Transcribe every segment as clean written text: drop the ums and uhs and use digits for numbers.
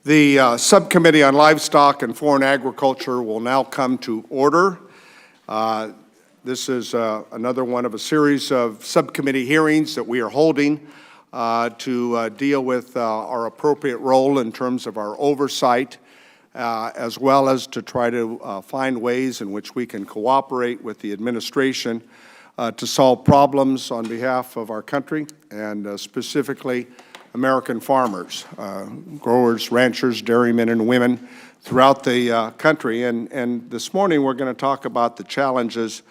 The Subcommittee on Livestock and Foreign Agriculture will now come to order. This is another one of a series of subcommittee hearings that we are holding to deal with our appropriate role in terms of our oversight, as well as to try to find ways in which we can cooperate with the administration to solve problems on behalf of our country and specifically American farmers, growers, ranchers, dairymen and women throughout the country. And this morning we're going to talk about the challenges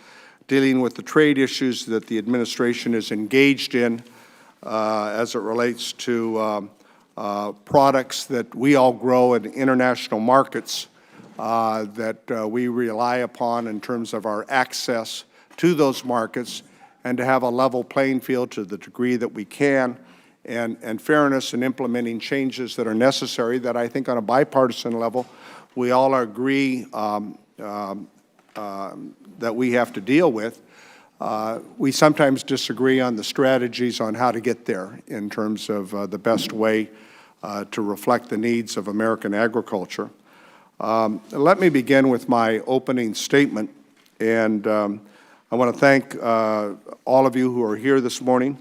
dealing with the trade issues that the administration is engaged in as it relates to products that we all grow in international markets that we rely upon in terms of our access to those markets, and to have a level playing field to the degree that we can, and fairness in implementing changes that are necessary that I think on a bipartisan level we all agree that we have to deal with. We sometimes disagree on the strategies on how to get there in terms of the best way to reflect the needs of American agriculture. Let me begin with my opening statement, and I want to thank all of you who are here this morning.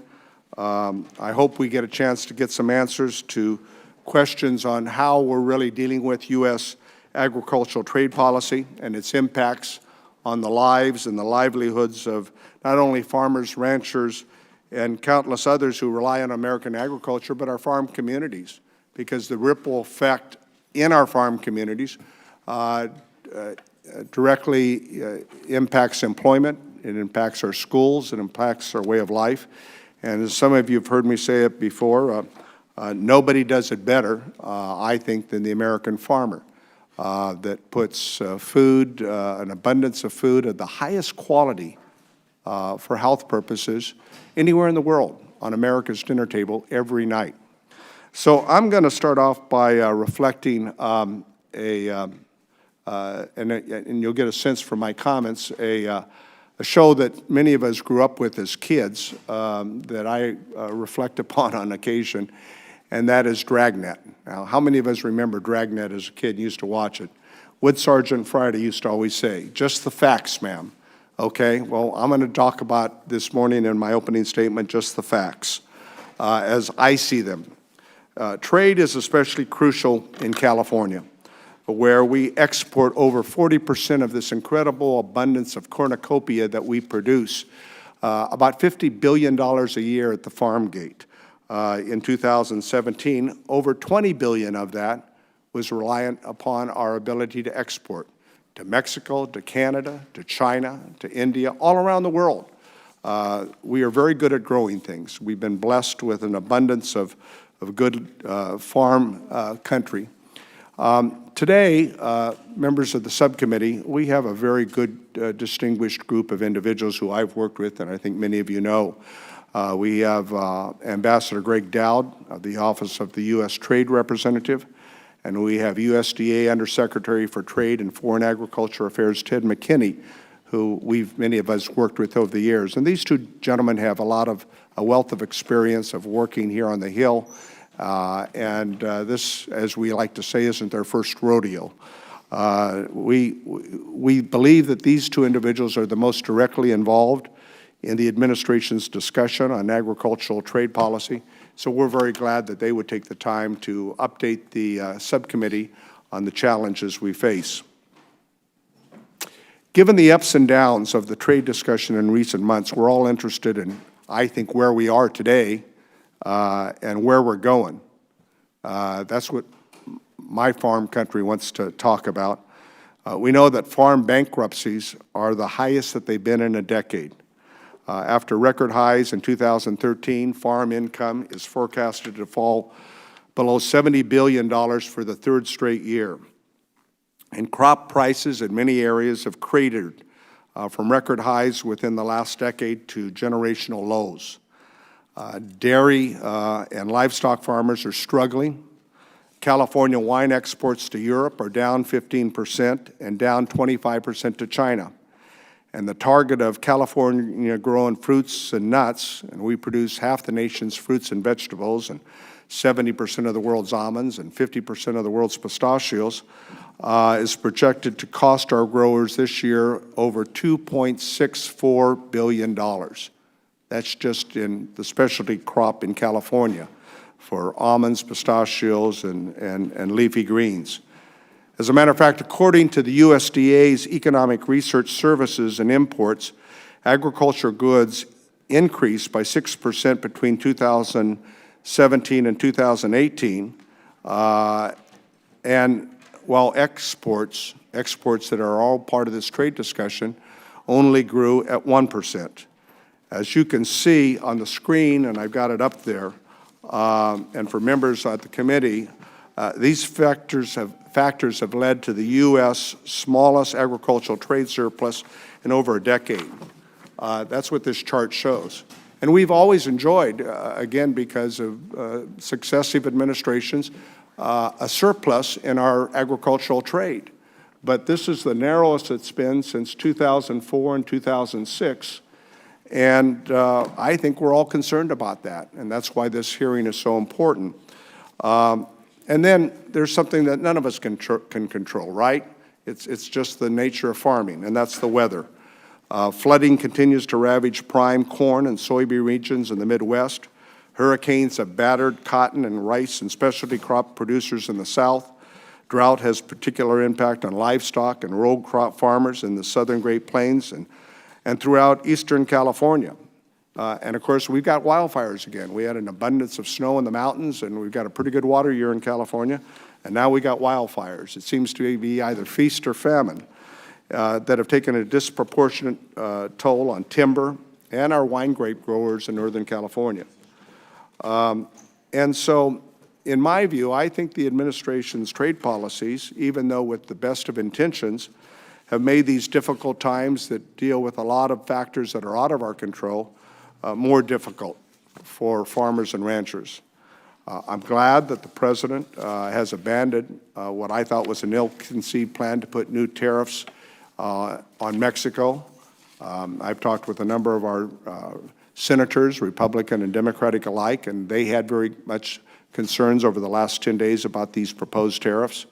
I hope we get a chance to get some answers to questions on how we're really dealing with U.S. agricultural trade policy and its impacts on the lives and the livelihoods of not only farmers, ranchers, and countless others who rely on American agriculture, but our farm communities, because the ripple effect in our farm communities directly impacts employment, it impacts our schools, it impacts our way of life. And as some of you have heard me say it before, nobody does it better, I think, than the American farmer that puts food, an abundance of food of the highest quality for health purposes anywhere in the world on America's dinner table every night. So I'm going to start off by reflecting and you'll get a sense from my comments, a show that many of us grew up with as kids that I reflect upon on occasion, and that is Dragnet. Now, how many of us remember Dragnet as a kid and used to watch it? Wood Sergeant Friday used to always say, "Just the facts, ma'am." Okay, well, I'm going to talk about this morning in my opening statement just the facts as I see them. Trade is especially crucial in California, where we export over 40% of this incredible abundance of cornucopia that we produce, about $50 billion a year at the farm gate. In 2017, over $20 billion of that was reliant upon our ability to export to Mexico, to Canada, to China, to India, all around the world. We are very good at growing things. We've been blessed with an abundance of good farm country. Today, members of the subcommittee, we have a very good, distinguished group of individuals who I've worked with, and I think many of you know. We have Ambassador Greg Dowd of the Office of the U.S. Trade Representative, and we have USDA Undersecretary for Trade and Foreign Agriculture Affairs, Ted McKinney, who many of us worked with over the years. And these two gentlemen have a wealth of experience of working here on the Hill. This, as we like to say, isn't their first rodeo. We believe that these two individuals are the most directly involved in the administration's discussion on agricultural trade policy, so we're very glad that they would take the time to update the subcommittee on the challenges we face. Given the ups and downs of the trade discussion in recent months, we're all interested in, I think, where we are today and where we're going. That's what my farm country wants to talk about. We know that farm bankruptcies are the highest that they've been in a decade. After record highs in 2013, farm income is forecasted to fall below $70 billion for the third straight year. And crop prices in many areas have cratered from record highs within the last decade to generational lows. Dairy and livestock farmers are struggling. California wine exports to Europe are down 15% and down 25% to China. And the target of California-grown fruits and nuts, and we produce half the nation's fruits and vegetables and 70% of the world's almonds and 50% of the world's pistachios, is projected to cost our growers this year over $2.64 billion. That's just in the specialty crop in California for almonds, pistachios, and leafy greens. As a matter of fact, according to the USDA's Economic Research Services and Imports, agriculture goods increased by 6% between 2017 and 2018, and while exports that are all part of this trade discussion only grew at 1%. As you can see on the screen, and I've got it up there, and for members at the committee, these factors have led to the U.S. smallest agricultural trade surplus in over a decade. That's what this chart shows. And we've always enjoyed, again, because of successive administrations, a surplus in our agricultural trade. But this is the narrowest it's been since 2004 and 2006. And I think we're all concerned about that. And that's why this hearing is so important. And then there's something that none of us can control, right? It's just the nature of farming, and that's the weather. Flooding continues to ravage prime corn and soybean regions in the Midwest. Hurricanes have battered cotton and rice and specialty crop producers in the South. Drought has particular impact on livestock and row crop farmers in the southern Great Plains and throughout eastern California. And of course, we've got wildfires again. We had an abundance of snow in the mountains, and we've got a pretty good water year in California, and now we got wildfires. It seems to be either feast or famine that have taken a disproportionate toll on timber and our wine grape growers in Northern California. And so, in my view, I think the administration's trade policies, even though with the best of intentions, have made these difficult times that deal with a lot of factors that are out of our control more difficult for farmers and ranchers. I'm glad that the President has abandoned what I thought was an ill-conceived plan to put new tariffs on Mexico. I've talked with a number of our senators, Republican and Democratic alike, and they had very much concerns over the last 10 days about these proposed tariffs.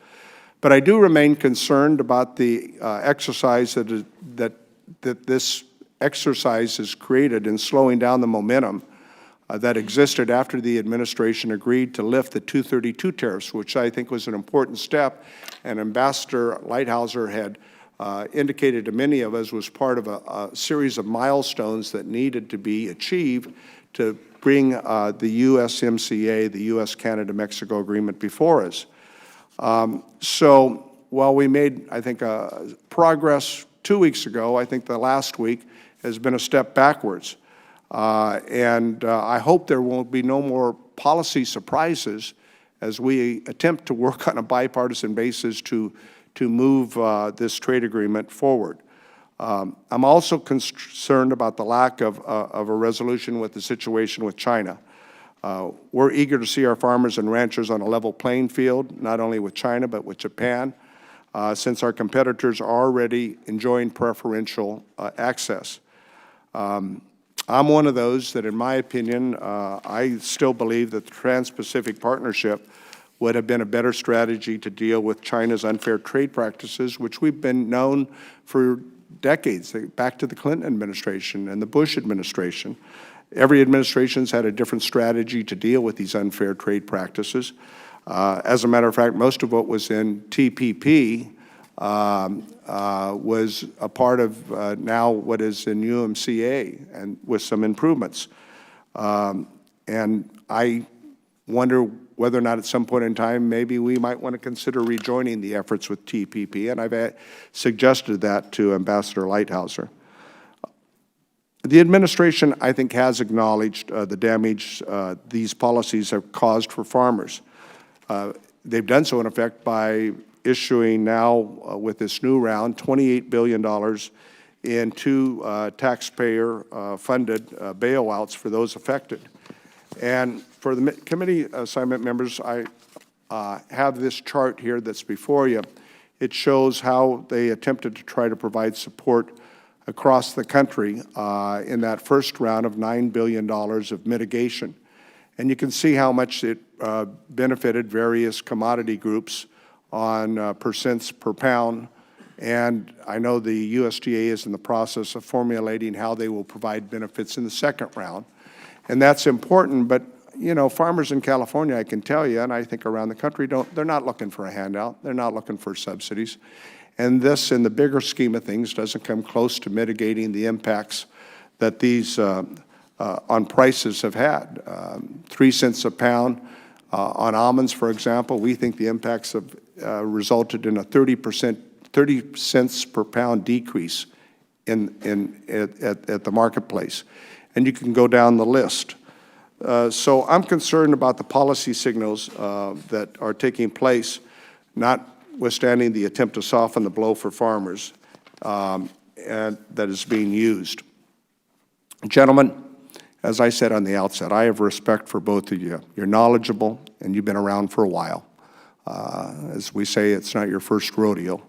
But I do remain concerned about the exercise that this exercise has created in slowing down the momentum that existed after the administration agreed to lift the 232 tariffs, which I think was an important step, and Ambassador Lighthizer had indicated to many of us was part of a series of milestones that needed to be achieved to bring the USMCA, the U.S.-Canada-Mexico agreement before us. So while we made, I think, progress 2 weeks ago, I think the last week has been a step backwards. And I hope there won't be no more policy surprises as we attempt to work on a bipartisan basis to move this trade agreement forward. I'm also concerned about the lack of a resolution with the situation with China. We're eager to see our farmers and ranchers on a level playing field, not only with China, but with Japan, since our competitors are already enjoying preferential access. I'm one of those that, in my opinion, I still believe that the Trans-Pacific Partnership would have been a better strategy to deal with China's unfair trade practices, which we've been known for decades, back to the Clinton administration and the Bush administration. Every administration's had a different strategy to deal with these unfair trade practices. As a matter of fact, most of what was in TPP was a part of now what is in USMCA, and with some improvements. And I wonder whether or not at some point in time maybe we might want to consider rejoining the efforts with TPP, and I've suggested that to Ambassador Lighthizer. The administration, I think, has acknowledged the damage these policies have caused for farmers. They've done so, in effect, by issuing now, with this new round, $28 billion in two taxpayer-funded bailouts for those affected. And for the committee assignment members, I have this chart here that's before you. It shows how they attempted to try to provide support across the country in that first round of $9 billion of mitigation. And you can see how much it benefited various commodity groups on percents per pound. And I know the USDA is in the process of formulating how they will provide benefits in the second round. And that's important, but you know, farmers in California, I can tell you, and I think around the country, they're not looking for a handout. They're not looking for subsidies. And this, in the bigger scheme of things, doesn't come close to mitigating the impacts that these on prices have had. 3 cents a pound on almonds, for example, we think the impacts have resulted in a 30 cents per pound decrease at the marketplace. And you can go down the list. So I'm concerned about the policy signals that are taking place, notwithstanding the attempt to soften the blow for farmers, and that is being used. Gentlemen, as I said on the outset, I have respect for both of you. You're knowledgeable, and you've been around for a while. As we say, it's not your first rodeo.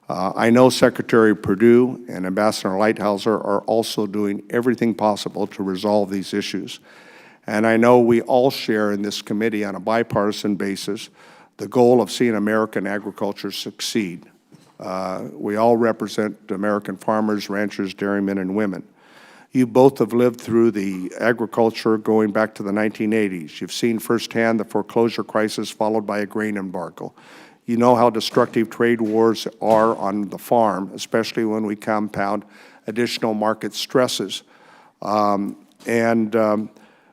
I know Secretary Perdue and Ambassador Lighthizer are also doing everything possible to resolve these issues. And I know we all share in this committee on a bipartisan basis the goal of seeing American agriculture succeed. We all represent American farmers, ranchers, dairymen, and women. You both have lived through the agriculture going back to the 1980s. You've seen firsthand the foreclosure crisis followed by a grain embargo. You know how destructive trade wars are on the farm, especially when we compound additional market stresses.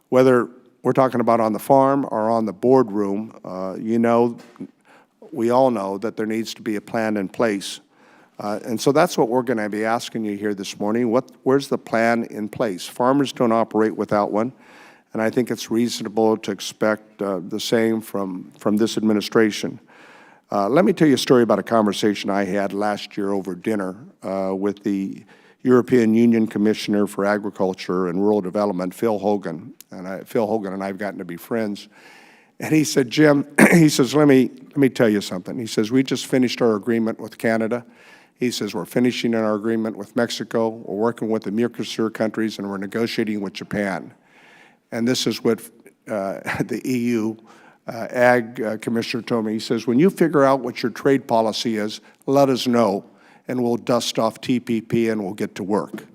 Whether we're talking about on the farm or on the boardroom, you know, we all know that there needs to be a plan in place. And so that's what we're going to be asking you here this morning. Where's the plan in place? Farmers don't operate without one, and I think it's reasonable to expect the same from this administration. Let me tell you a story about a conversation I had last year over dinner with the European Union Commissioner for Agriculture and Rural Development, Phil Hogan. And Phil Hogan and I have gotten to be friends. And he said, Jim, he says, let me tell you something. He says, we just finished our agreement with Canada. He says, we're finishing our agreement with Mexico. We're working with the Mercosur countries, and we're negotiating with Japan. And this is what the EU Ag Commissioner told me. He says, when you figure out what your trade policy is, let us know, and we'll dust off TPP and we'll get to work.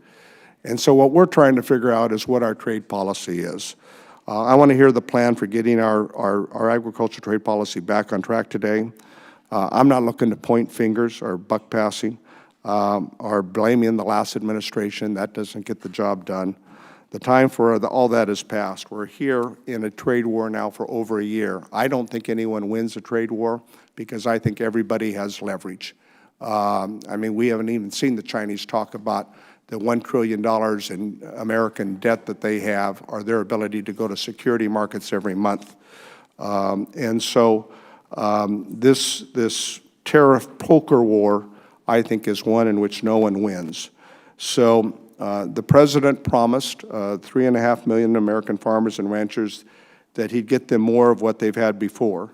And so what we're trying to figure out is what our trade policy is. I want to hear the plan for getting our agriculture trade policy back on track today. I'm not looking to point fingers or buck passing or blaming the last administration. That doesn't get the job done. The time for all that is past. We're here in a trade war now for over a year. I don't think anyone wins a trade war because I think everybody has leverage. I mean, we haven't even seen the Chinese talk about the $1 trillion in American debt that they have, or their ability to go to security markets every month. And so this tariff poker war, I think, is one in which no one wins. So the President promised 3.5 million American farmers and ranchers that he'd get them more of what they've had before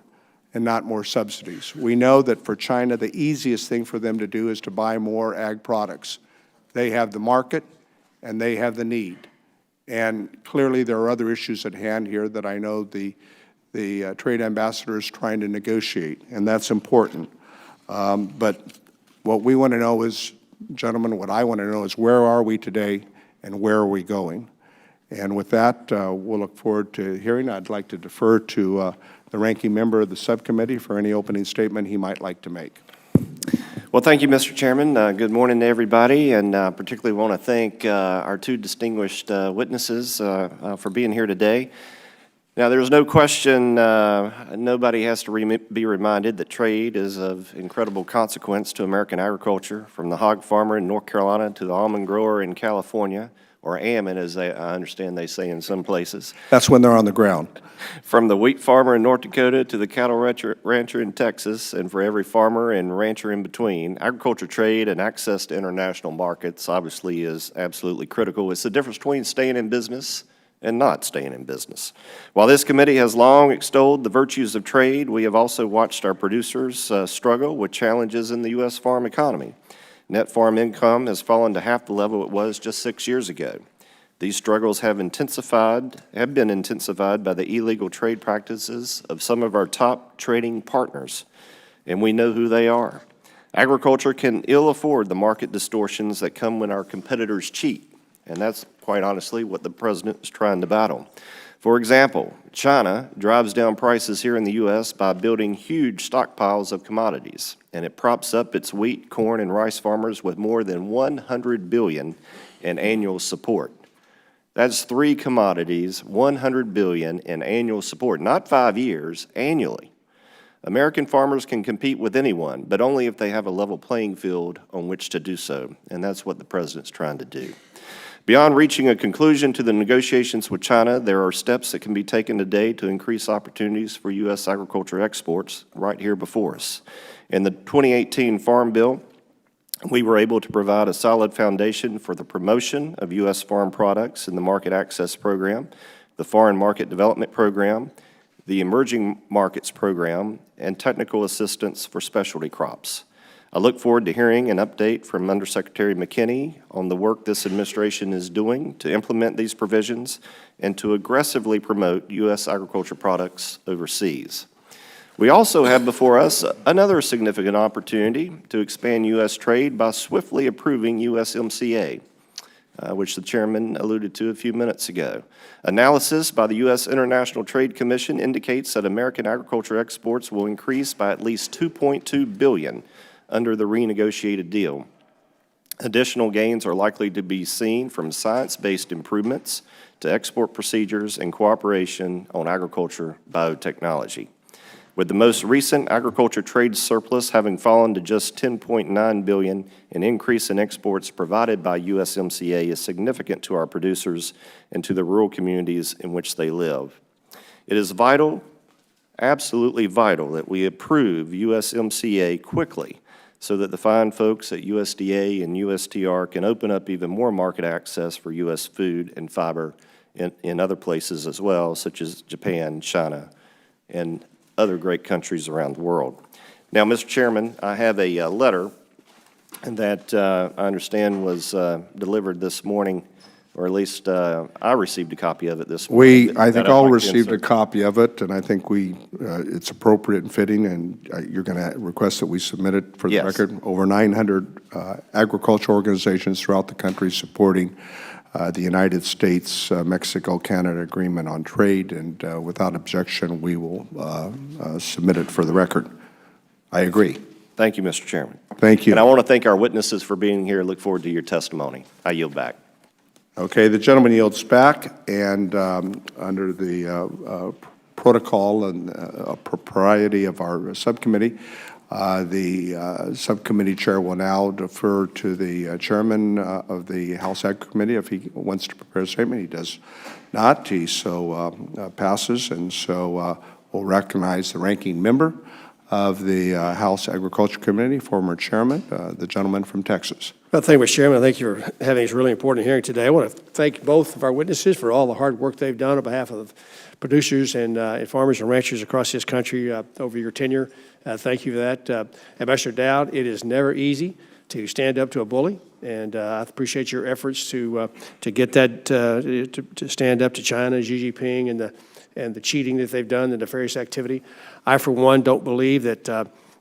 and not more subsidies. We know that for China, the easiest thing for them to do is to buy more ag products. They have the market and they have the need. And clearly there are other issues at hand here that I know the trade ambassador is trying to negotiate, and that's important. But what we want to know is, gentlemen, what I want to know is where are we today and where are we going? And with that, we'll look forward to hearing. I'd like to defer to the ranking member of the subcommittee for any opening statement he might like to make. Well, thank you, Mr. Chairman. Good morning to everybody, and particularly want to thank our two distinguished witnesses for being here today. Now, there's no question, nobody has to be reminded that trade is of incredible consequence to American agriculture, from the hog farmer in North Carolina to the almond grower in California, or almond, as I understand they say in some places. That's when they're on the ground. From the wheat farmer in North Dakota to the cattle rancher in Texas, and for every farmer and rancher in between, agriculture trade and access to international markets obviously is absolutely critical. It's the difference between staying in business and not staying in business. While this committee has long extolled the virtues of trade, we have also watched our producers struggle with challenges in the U.S. farm economy. Net farm income has fallen to half the level it was just 6 years ago. These struggles have been intensified by the illegal trade practices of some of our top trading partners, and we know who they are. Agriculture can ill afford the market distortions that come when our competitors cheat, and that's quite honestly what the president is trying to battle. For example, China drives down prices here in the U.S. by building huge stockpiles of commodities, and it props up its wheat, corn, and rice farmers with more than $100 billion in annual support. That's 3 commodities, $100 billion in annual support, not 5 years, annually. American farmers can compete with anyone, but only if they have a level playing field on which to do so, and that's what the president's trying to do. Beyond reaching a conclusion to the negotiations with China, there are steps that can be taken today to increase opportunities for U.S. agriculture exports right here before us. In the 2018 Farm Bill, we were able to provide a solid foundation for the promotion of U.S. farm products in the Market Access Program, the Foreign Market Development Program, the Emerging Markets Program, and technical assistance for specialty crops. I look forward to hearing an update from Undersecretary McKinney on the work this administration is doing to implement these provisions and to aggressively promote U.S. agriculture products overseas. We also have before us another significant opportunity to expand U.S. trade by swiftly approving USMCA, which the chairman alluded to a few minutes ago. Analysis by the U.S. International Trade Commission indicates that American agriculture exports will increase by at least $2.2 billion under the renegotiated deal. Additional gains are likely to be seen from science-based improvements to export procedures and cooperation on agriculture biotechnology. With the most recent agriculture trade surplus having fallen to just $10.9 billion, an increase in exports provided by USMCA is significant to our producers and to the rural communities in which they live. It is vital, absolutely vital, that we approve USMCA quickly so that the fine folks at USDA and USTR can open up even more market access for U.S. food and fiber in other places as well, such as Japan, China, and other great countries around the world. Now, Mr. Chairman, I have a letter that I understand was delivered this morning, or at least I received a copy of it this morning. I think all received a copy of it, and I think it's appropriate and fitting, and you're going to request that we submit it for the Yes. record. Over 900 agricultural organizations throughout the country supporting the United States-Mexico-Canada Agreement on Trade, and without objection, we will submit it for the record. I agree. Thank you, Mr. Chairman. Thank you. And I want to thank our witnesses for being here. Look forward to your testimony. I yield back. Okay, the gentleman yields back, and under the protocol and propriety of our subcommittee, the subcommittee chair will now defer to the chairman of the House Ag Committee if he wants to prepare a statement. He does not. He so passes, and so we'll recognize the ranking member of the House Agriculture Committee, former chairman, the gentleman from Texas. Well, thank you, Mr. Chairman. Thank you for having this really important hearing today. I want to thank both of our witnesses for all the hard work they've done on behalf of producers and farmers and ranchers across this country over your tenure. Thank you for that. Ambassador Dowd, it is never easy to stand up to a bully, and I appreciate your efforts to get that, to stand up to China, Xi Jinping, and the cheating that they've done, the nefarious activity. I, for one, don't believe that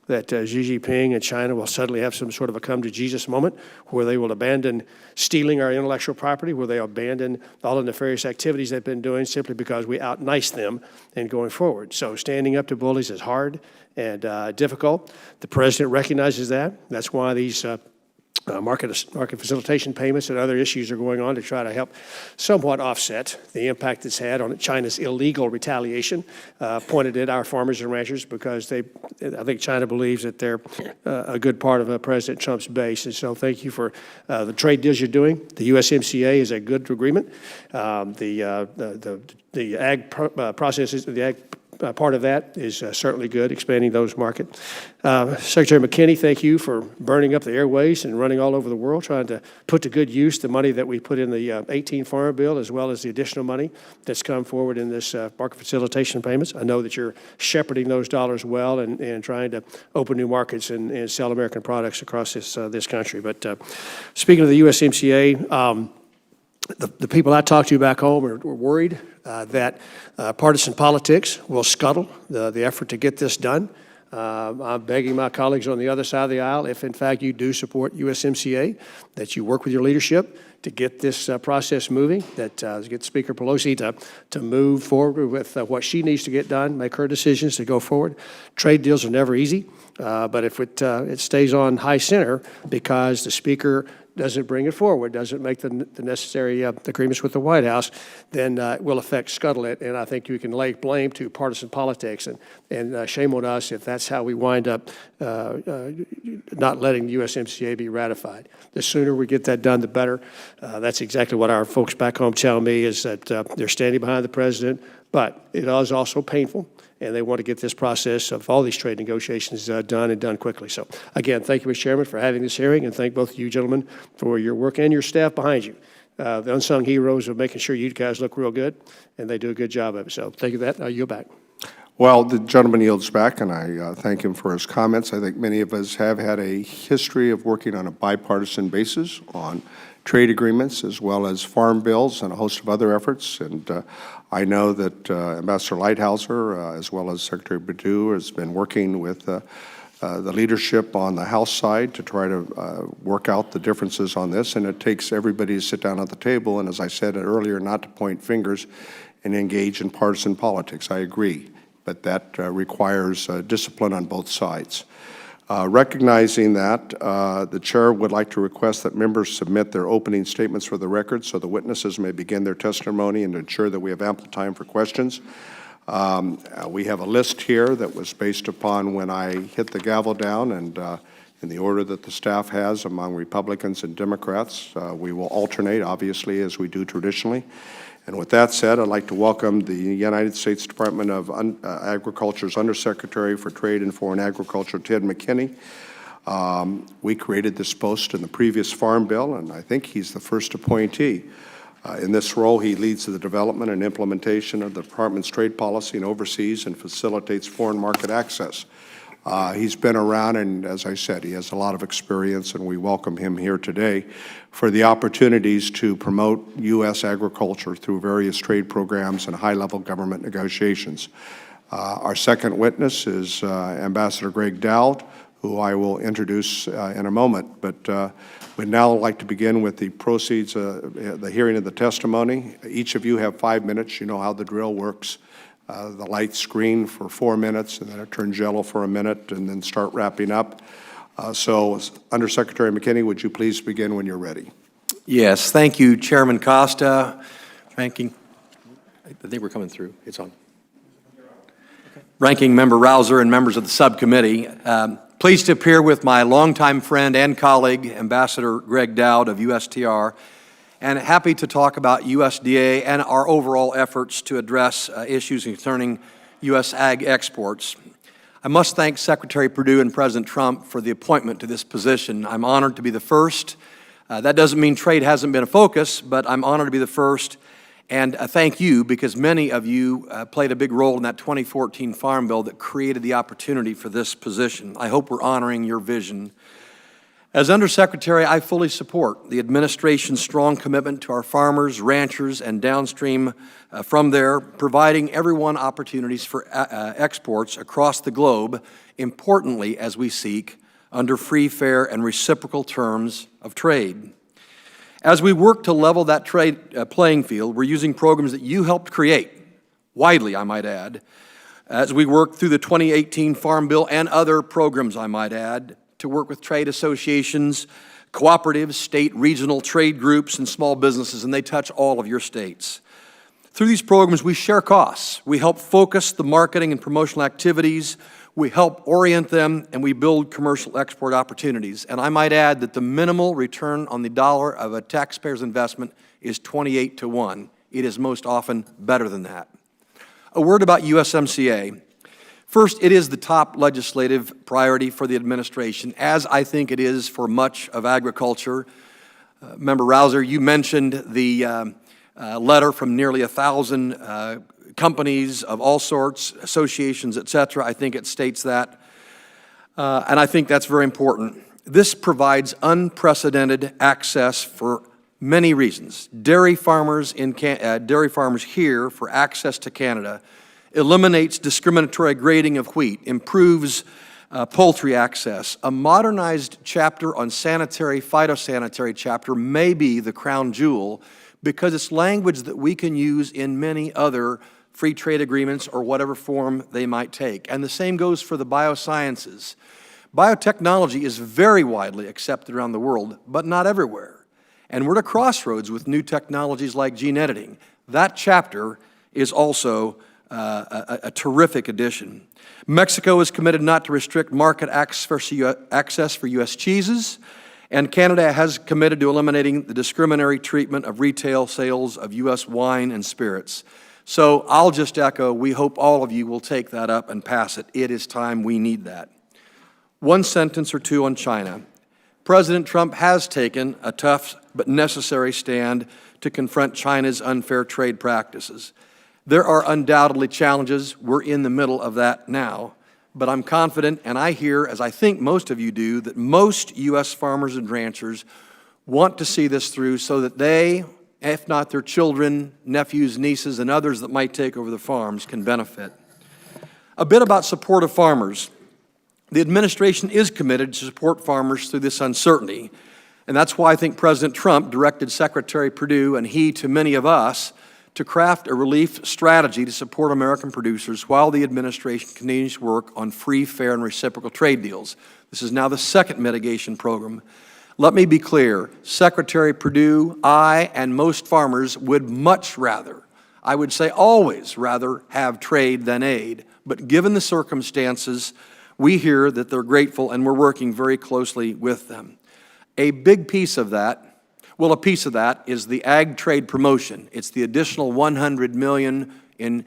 Xi Jinping and China will suddenly have some sort of a come-to-Jesus moment where they will abandon stealing our intellectual property, where they abandon all the nefarious activities they've been doing simply because we out-nice them and going forward. So standing up to bullies is hard and difficult. The president recognizes that. That's why these market facilitation payments and other issues are going on to try to help somewhat offset the impact it's had on China's illegal retaliation pointed at our farmers and ranchers, because I think China believes that they're a good part of President Trump's base. And so thank you for the trade deals you're doing. The USMCA is a good agreement. The ag processes, the ag part of that is certainly good, expanding those markets. Secretary McKinney, thank you for burning up the airways and running all over the world, trying to put to good use the money that we put in the 18 Farm Bill, as well as the additional money that's come forward in this market facilitation payments. I know that you're shepherding those dollars well and trying to open new markets and sell American products across this country. But speaking of the USMCA, The people I talked to back home were worried that partisan politics will scuttle the effort to get this done. I'm begging my colleagues on the other side of the aisle, if in fact you do support USMCA, that you work with your leadership to get this process moving, that get Speaker Pelosi to move forward with what she needs to get done, make her decisions to go forward. Trade deals are never easy, but if it stays on high center because the Speaker doesn't bring it forward, doesn't make the necessary agreements with the White House, then it will scuttle it. And I think you can lay blame to partisan politics. And shame on us if that's how we wind up not letting the USMCA be ratified. The sooner we get that done, the better. That's exactly what our folks back home tell me, is that they're standing behind the president, but it is also painful. And they want to get this process of all these trade negotiations done and done quickly. So again, thank you, Mr. Chairman, for having this hearing, and thank both of you gentlemen for your work and your staff behind you. The unsung heroes of making sure you guys look real good, and they do a good job of it. So thank you for that. I yield back. Well, the gentleman yields back, and I thank him for his comments. I think many of us have had a history of working on a bipartisan basis on trade agreements as well as farm bills and a host of other efforts. And I know that Ambassador Lighthouser, as well as Secretary Perdue, has been working with the leadership on the House side to try to work out the differences on this. And it takes everybody to sit down at the table, and as I said earlier, not to point fingers and engage in partisan politics. I agree, but that requires discipline on both sides. Recognizing that, the chair would like to request that members submit their opening statements for the record so the witnesses may begin their testimony and ensure that we have ample time for questions. We have a list here that was based upon when I hit the gavel down, and in the order that the staff has among Republicans and Democrats. We will alternate, obviously, as we do traditionally. And with that said, I'd like to welcome the United States Department of Agriculture's Undersecretary for Trade and Foreign Agriculture, Ted McKinney. We created this post in the previous Farm Bill, and I think he's the first appointee. In this role, he leads the development and implementation of the Department's trade policy and oversees and facilitates foreign market access. He's been around, and as I said, he has a lot of experience, and we welcome him here today for the opportunities to promote U.S. agriculture through various trade programs and high-level government negotiations. Our second witness is Ambassador Greg Dowd, who I will introduce in a moment, but we'd now like to begin with the proceeds, the hearing of the testimony. Each of you have 5 minutes. You know how the drill works. The lights screen for 4 minutes, and then it turns yellow for a minute, and then start wrapping up. So, Undersecretary McKinney, would you please begin when you're ready? Yes, thank you, Chairman Costa. Ranking, I think we're coming through. It's on. Ranking Member Rouser and members of the subcommittee, pleased to appear with my longtime friend and colleague, Ambassador Greg Dowd of USTR, and happy to talk about USDA and our overall efforts to address issues concerning U.S. ag exports. I must thank Secretary Perdue and President Trump for the appointment to this position. I'm honored to be the first. That doesn't mean trade hasn't been a focus, but I'm honored to be the first. And thank you, because many of you played a big role in that 2014 Farm Bill that created the opportunity for this position. I hope we're honoring your vision. As Undersecretary, I fully support the administration's strong commitment to our farmers, ranchers, and downstream from there, providing everyone opportunities for exports across the globe, importantly as we seek under free, fair, and reciprocal terms of trade. As we work to level that trade playing field, we're using programs that you helped create, widely, I might add, as we work through the 2018 Farm Bill and other programs, I might add, to work with trade associations, cooperatives, state, regional trade groups, and small businesses, and they touch all of your states. Through these programs, we share costs. We help focus the marketing and promotional activities. We help orient them, and we build commercial export opportunities. And I might add that the minimal return on the dollar of a taxpayer's investment is 28 to 1. It is most often better than that. A word about USMCA. First, it is the top legislative priority for the administration, as I think it is for much of agriculture. Member Rouser, you mentioned the letter from nearly 1,000 companies of all sorts, associations, et cetera. I think it states that, and I think that's very important. This provides unprecedented access for Many reasons. Dairy farmers here for access to Canada eliminates discriminatory grading of wheat, improves poultry access. A modernized chapter on phytosanitary chapter may be the crown jewel because it's language that we can use in many other free trade agreements or whatever form they might take. And the same goes for the biosciences. Biotechnology is very widely accepted around the world, but not everywhere. And we're at a crossroads with new technologies like gene editing. That chapter is also a terrific addition. Mexico is committed not to restrict market access for U.S. cheeses, and Canada has committed to eliminating the discriminatory treatment of retail sales of U.S. wine and spirits. So I'll just echo, we hope all of you will take that up and pass it. It is time, we need that. One sentence or two on China. President Trump has taken a tough but necessary stand to confront China's unfair trade practices. There are undoubtedly challenges. We're in the middle of that now. But I'm confident, and I hear, as I think most of you do, that most U.S. farmers and ranchers want to see this through so that they, if not their children, nephews, nieces, and others that might take over the farms, can benefit. A bit about support of farmers. The administration is committed to support farmers through this uncertainty, and that's why I think President Trump directed Secretary Perdue and he to many of us to craft a relief strategy to support American producers while the administration continues to work on free, fair, and reciprocal trade deals. This is now the second mitigation program. Let me be clear, Secretary Perdue, I, and most farmers would much rather, I would say always rather, have trade than aid. But given the circumstances, we hear that they're grateful and we're working very closely with them. A big piece of that, well, a piece of that is the ag trade promotion. It's the additional $100 million in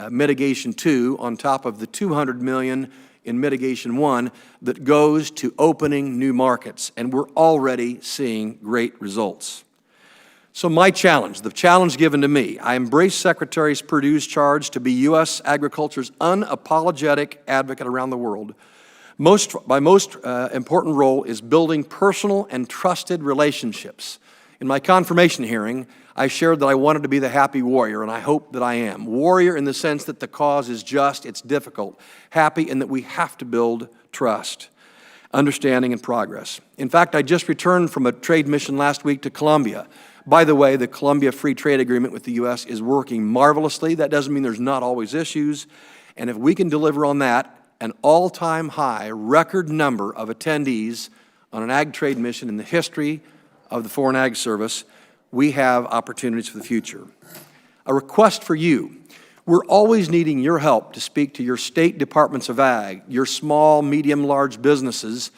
Mitigation 2 on top of the $200 million in Mitigation 1 that goes to opening new markets, and we're already seeing great results. So my challenge, the challenge given to me, I embrace Secretary Perdue's charge to be U.S. agriculture's unapologetic advocate around the world. My most important role is building personal and trusted relationships. In my confirmation hearing, I shared that I wanted to be the happy warrior, and I hope that I am. Warrior in the sense that the cause is just, it's difficult. Happy in that we have to build trust, understanding, and progress. In fact, I just returned from a trade mission last week to Colombia. By the way, the Colombia Free Trade Agreement with the U.S. is working marvelously. That doesn't mean there's not always issues. And if we can deliver on that, an all-time high record number of attendees on an ag trade mission in the history of the Foreign Ag Service, we have opportunities for the future. A request for you. We're always needing your help to speak to your state departments of ag, your small, medium, large businesses,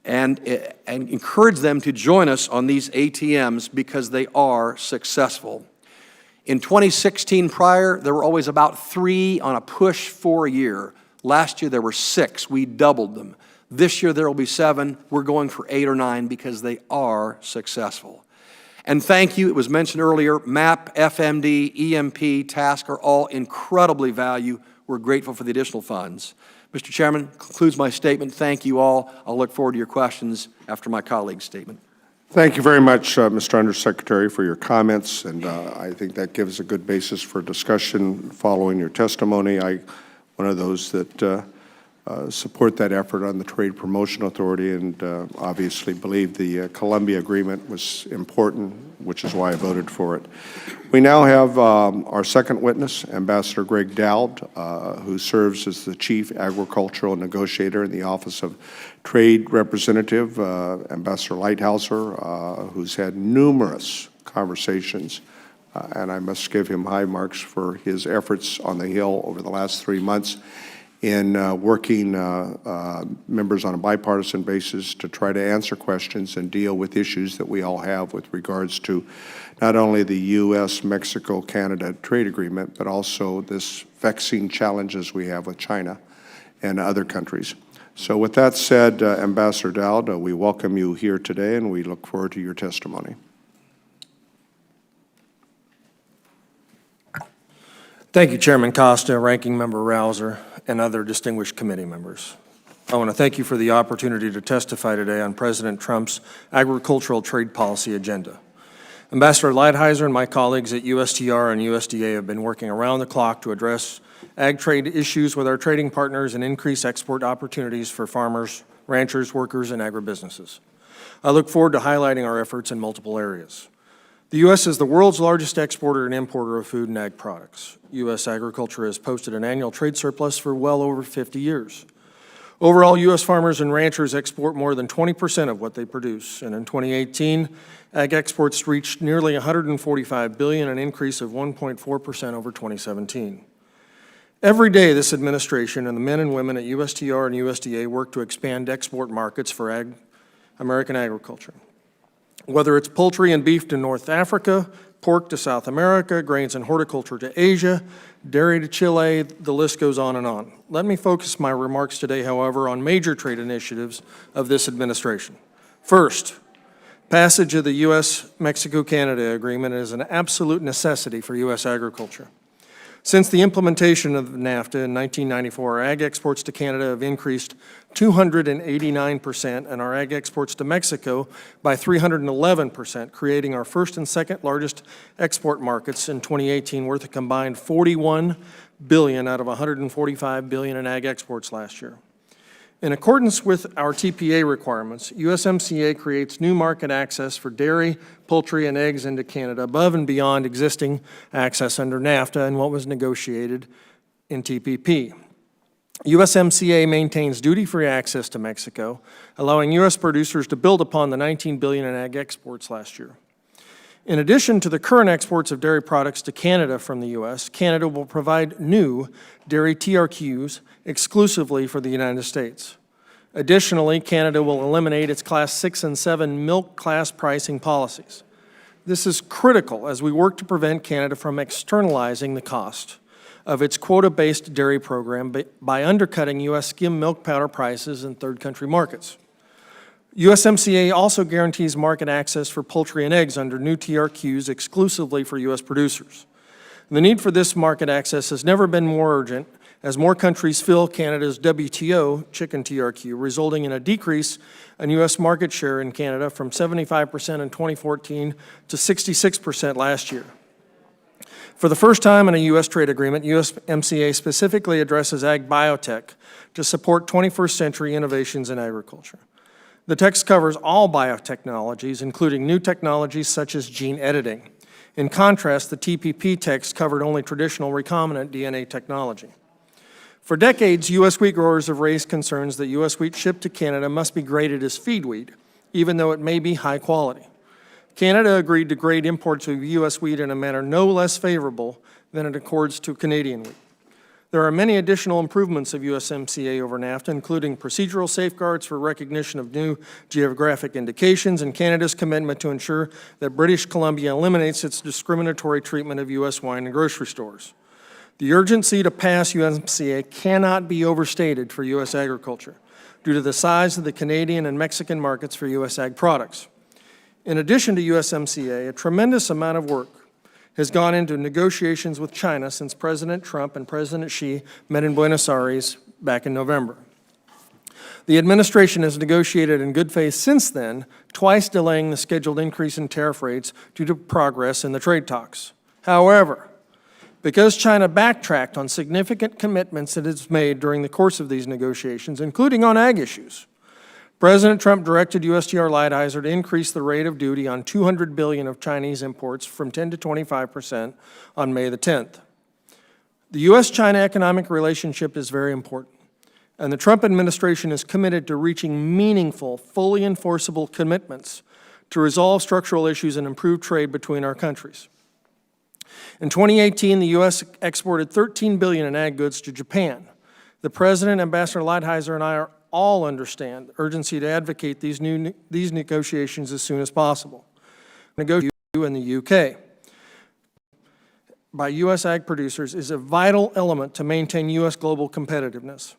and encourage them to join us on these ATMs because they are successful. In 2016 prior, there were always about 3 on a push for a year. Last year there were 6. We doubled them. This year there will be 7. We're going for 8 or 9 because they are successful. And thank you, it was mentioned earlier, MAP, FMD, EMP, TASK are all incredibly valued. We're grateful for the additional funds. Mr. Chairman, concludes my statement. Thank you all. I'll look forward to your questions after my colleague's statement. Thank you very much, Mr. Undersecretary, for your comments, and I think that gives a good basis for discussion following your testimony. One of those that support that effort on the Trade Promotion Authority and obviously believe the Colombia Agreement was important, which is why I voted for it. We now have our second witness, Ambassador Greg Dowd, who serves as the Chief Agricultural Negotiator in the Office of Trade Representative, Ambassador Lighthouser, who's had numerous conversations and I must give him high marks for his efforts on the Hill over the last 3 months in working members on a bipartisan basis to try to answer questions and deal with issues that we all have with regards to not only the U.S.-Mexico-Canada trade agreement, but also this vexing challenges we have with China and other countries. So with that said, Ambassador Dowd, we welcome you here today and we look forward to your testimony. Thank you, Chairman Costa, Ranking Member Rouser, and other distinguished committee members. I want to thank you for the opportunity to testify today on President Trump's agricultural trade policy agenda. Ambassador Lighthizer and my colleagues at USTR and USDA have been working around the clock to address ag trade issues with our trading partners and increase export opportunities for farmers, ranchers, workers, and agribusinesses. I look forward to highlighting our efforts in multiple areas. The U.S. is the world's largest exporter and importer of food and ag products. U.S. agriculture has posted an annual trade surplus for well over 50 years. Overall, U.S. farmers and ranchers export more than 20% of what they produce, and in 2018, ag exports reached nearly $145 billion, an increase of 1.4% over 2017. Every day, this administration and the men and women at USTR and USDA work to expand export markets for American agriculture. Whether it's poultry and beef to North Africa, pork to South America, grains and horticulture to Asia, dairy to Chile, the list goes on and on. Let me focus my remarks today, however, on major trade initiatives of this administration. First, passage of the U.S.-Mexico-Canada agreement is an absolute necessity for U.S. agriculture. Since the implementation of NAFTA in 1994, our ag exports to Canada have increased 289%, and our ag exports to Mexico by 311%, creating our first and second largest export markets in 2018, worth a combined $41 billion out of $145 billion in ag exports last year. In accordance with our TPA requirements, USMCA creates new market access for dairy, poultry, and eggs into Canada above and beyond existing access under NAFTA and what was negotiated in TPP. USMCA maintains duty-free access to Mexico, allowing U.S. producers to build upon the $19 billion in ag exports last year. In addition to the current exports of dairy products to Canada from the U.S., Canada will provide new dairy TRQs exclusively for the United States. Additionally, Canada will eliminate its Class 6 and 7 milk class pricing policies. This is critical as we work to prevent Canada from externalizing the cost of its quota-based dairy program by undercutting U.S. skim milk powder prices in third country markets. USMCA also guarantees market access for poultry and eggs under new TRQs exclusively for U.S. producers. The need for this market access has never been more urgent as more countries fill Canada's WTO chicken TRQ, resulting in a decrease in U.S. market share in Canada from 75% in 2014 to 66% last year. For the first time in a U.S. trade agreement, USMCA specifically addresses ag biotech to support 21st century innovations in agriculture. The text covers all biotechnologies, including new technologies such as gene editing. In contrast, the TPP text covered only traditional recombinant DNA technology. For decades, U.S. wheat growers have raised concerns that U.S. wheat shipped to Canada must be graded as feed wheat, even though it may be high quality. Canada agreed to grade imports of U.S. wheat in a manner no less favorable than it accords to Canadian wheat. There are many additional improvements of USMCA over NAFTA, including procedural safeguards for recognition of new geographic indications and Canada's commitment to ensure that British Columbia eliminates its discriminatory treatment of U.S. wine in grocery stores. The urgency to pass USMCA cannot be overstated for U.S. agriculture due to the size of the Canadian and Mexican markets for U.S. ag products. In addition to USMCA, a tremendous amount of work has gone into negotiations with China since President Trump and President Xi met in Buenos Aires back in November. The administration has negotiated in good faith since then, twice delaying the scheduled increase in tariff rates due to progress in the trade talks. However, because China backtracked on significant commitments it has made during the course of these negotiations, including on ag issues, President Trump directed USTR Lighthizer to increase the rate of duty on $200 billion of Chinese imports from 10 to 25% on May the 10th. The U.S.-China economic relationship is very important, and the Trump administration is committed to reaching meaningful, fully enforceable commitments to resolve structural issues and improve trade between our countries. In 2018, the U.S. exported $13 billion in ag goods to Japan. The President, Ambassador Lighthizer, and I all understand the urgency to advocate these negotiations as soon as possible. Negotiations in the UK by U.S. ag producers is a vital element to maintain U.S. global competitiveness.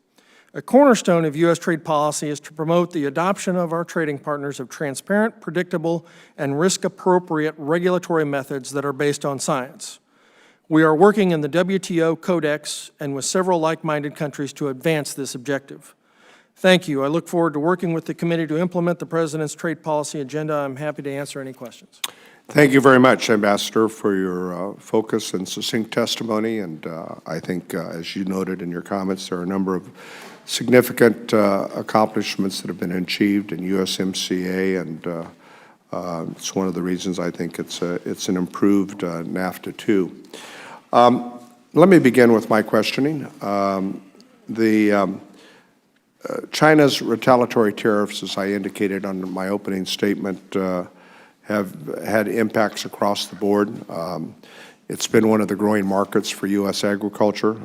A cornerstone of U.S. trade policy is to promote the adoption of our trading partners of transparent, predictable, and risk-appropriate regulatory methods that are based on science. We are working in the WTO Codex and with several like-minded countries to advance this objective. Thank you. I look forward to working with the committee to implement the President's trade policy agenda. I'm happy to answer any questions. Thank you very much, Ambassador, for your focus and succinct testimony. And I think, as you noted in your comments, there are a number of significant accomplishments that have been achieved in USMCA, and it's one of the reasons I think it's an improved NAFTA too. Let me begin with my questioning. China's retaliatory tariffs, as I indicated on my opening statement, have had impacts across the board. It's been one of the growing markets for U.S. agriculture,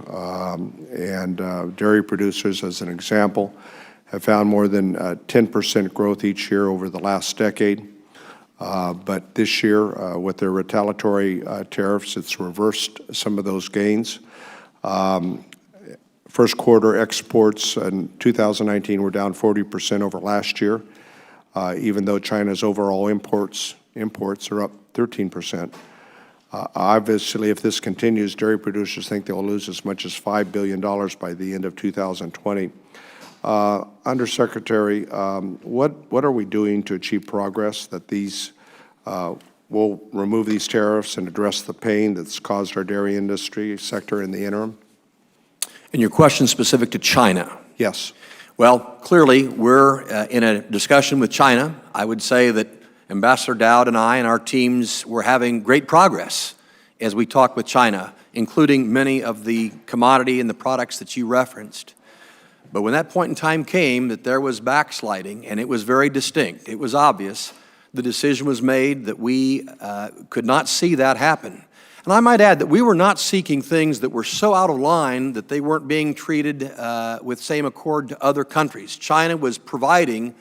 and dairy producers, as an example, have found more than 10% growth each year over the last decade. But this year, with their retaliatory tariffs, it's reversed some of those gains. First quarter exports in 2019 were down 40% over last year, even though China's overall imports are up 13%. Obviously, if this continues, dairy producers think they'll lose as much as $5 billion by the end of 2020. Undersecretary, what are we doing to achieve progress that these will remove these tariffs and address the pain that's caused our dairy industry sector in the interim? And your question specific to China? Yes. Well, clearly, we're in a discussion with China. I would say that Ambassador Dowd and I and our teams were having great progress as we talked with China, including many of the commodity and the products that you referenced. But when that point in time came that there was backsliding, and it was very distinct, it was obvious, the decision was made that we could not see that happen. And I might add that we were not seeking things that were so out of line that they weren't being treated with same accord to other countries. China was providing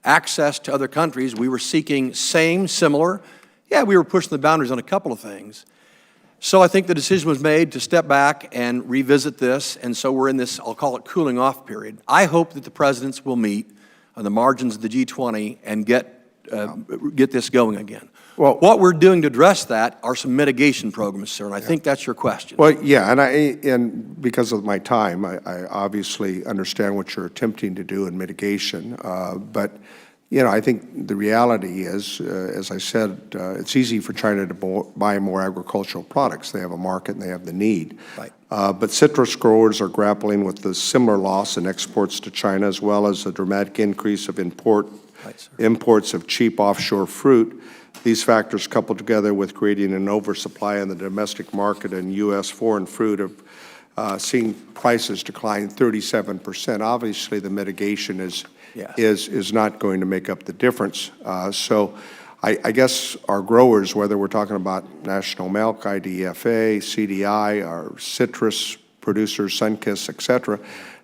access to other countries. We were seeking same, similar. Yeah, we were pushing the boundaries on a couple of things. So I think the decision was made to step back and revisit this, and so we're in this, I'll call it, cooling off period. I hope that the presidents will meet on the margins of the G20 and get this going again. Well, what we're doing to address that are some mitigation programs, sir, and I think that's your question. Well, yeah, and because of my time, I obviously understand what you're attempting to do in mitigation, but you know, I think the reality is, as I said, it's easy for China to buy more agricultural products. They have a market and they have the need. Right. But citrus growers are grappling with the similar loss in exports to China, as well as a dramatic increase of imports of cheap offshore fruit. These factors, coupled together with creating an oversupply in the domestic market and U.S. foreign fruit, have seen prices decline 37%. Obviously, the mitigation is not going to make up the difference. So I guess our growers, whether we're talking about National Milk, IDFA, CDI, our citrus producers, Sunkist, et cetera,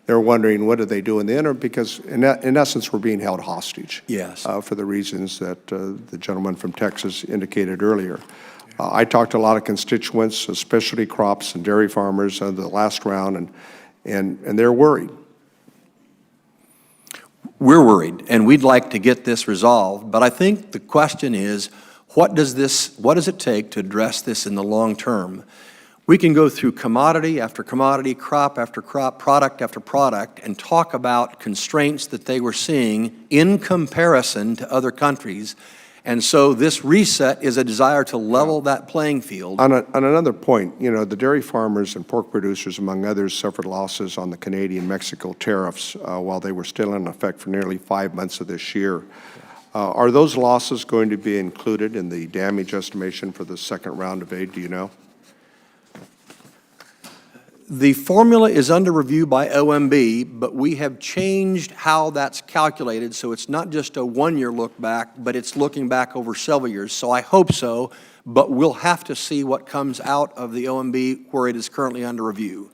they're wondering what do they do in the interim, because in essence we're being held hostage. Yes. For the reasons that the gentleman from Texas indicated earlier. I talked to a lot of constituents, specialty crops and dairy farmers the last round, and they're worried. We're worried, and we'd like to get this resolved, but I think the question is, what does it take to address this in the long term? We can go through commodity after commodity, crop after crop, product after product, and talk about constraints that they were seeing in comparison to other countries. And so this reset is a desire to level that playing field. On another point, you know, the dairy farmers and pork producers, among others, suffered losses on the Canadian-Mexico tariffs while they were still in effect for nearly 5 months of this year. Are those losses going to be included in the damage estimation for the second round of aid, do you know? The formula is under review by OMB, but we have changed how that's calculated, so it's not just a one-year look back, but it's looking back over several years. So I hope so, but we'll have to see what comes out of the OMB where it is currently under review.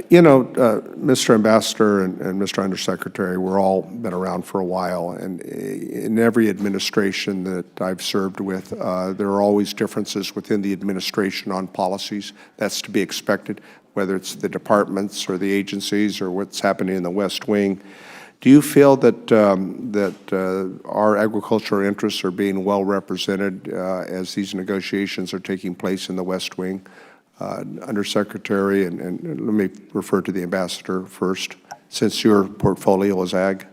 You know, Mr. Ambassador and Mr. Undersecretary, we're all been around for a while, and in every administration that I've served with, there are always differences within the administration on policies. That's to be expected, whether it's the departments or the agencies or what's happening in the West Wing. Do you feel that our agricultural interests are being well represented as these negotiations are taking place in the West Wing? Undersecretary, and let me refer to the Ambassador first, since your portfolio is ag.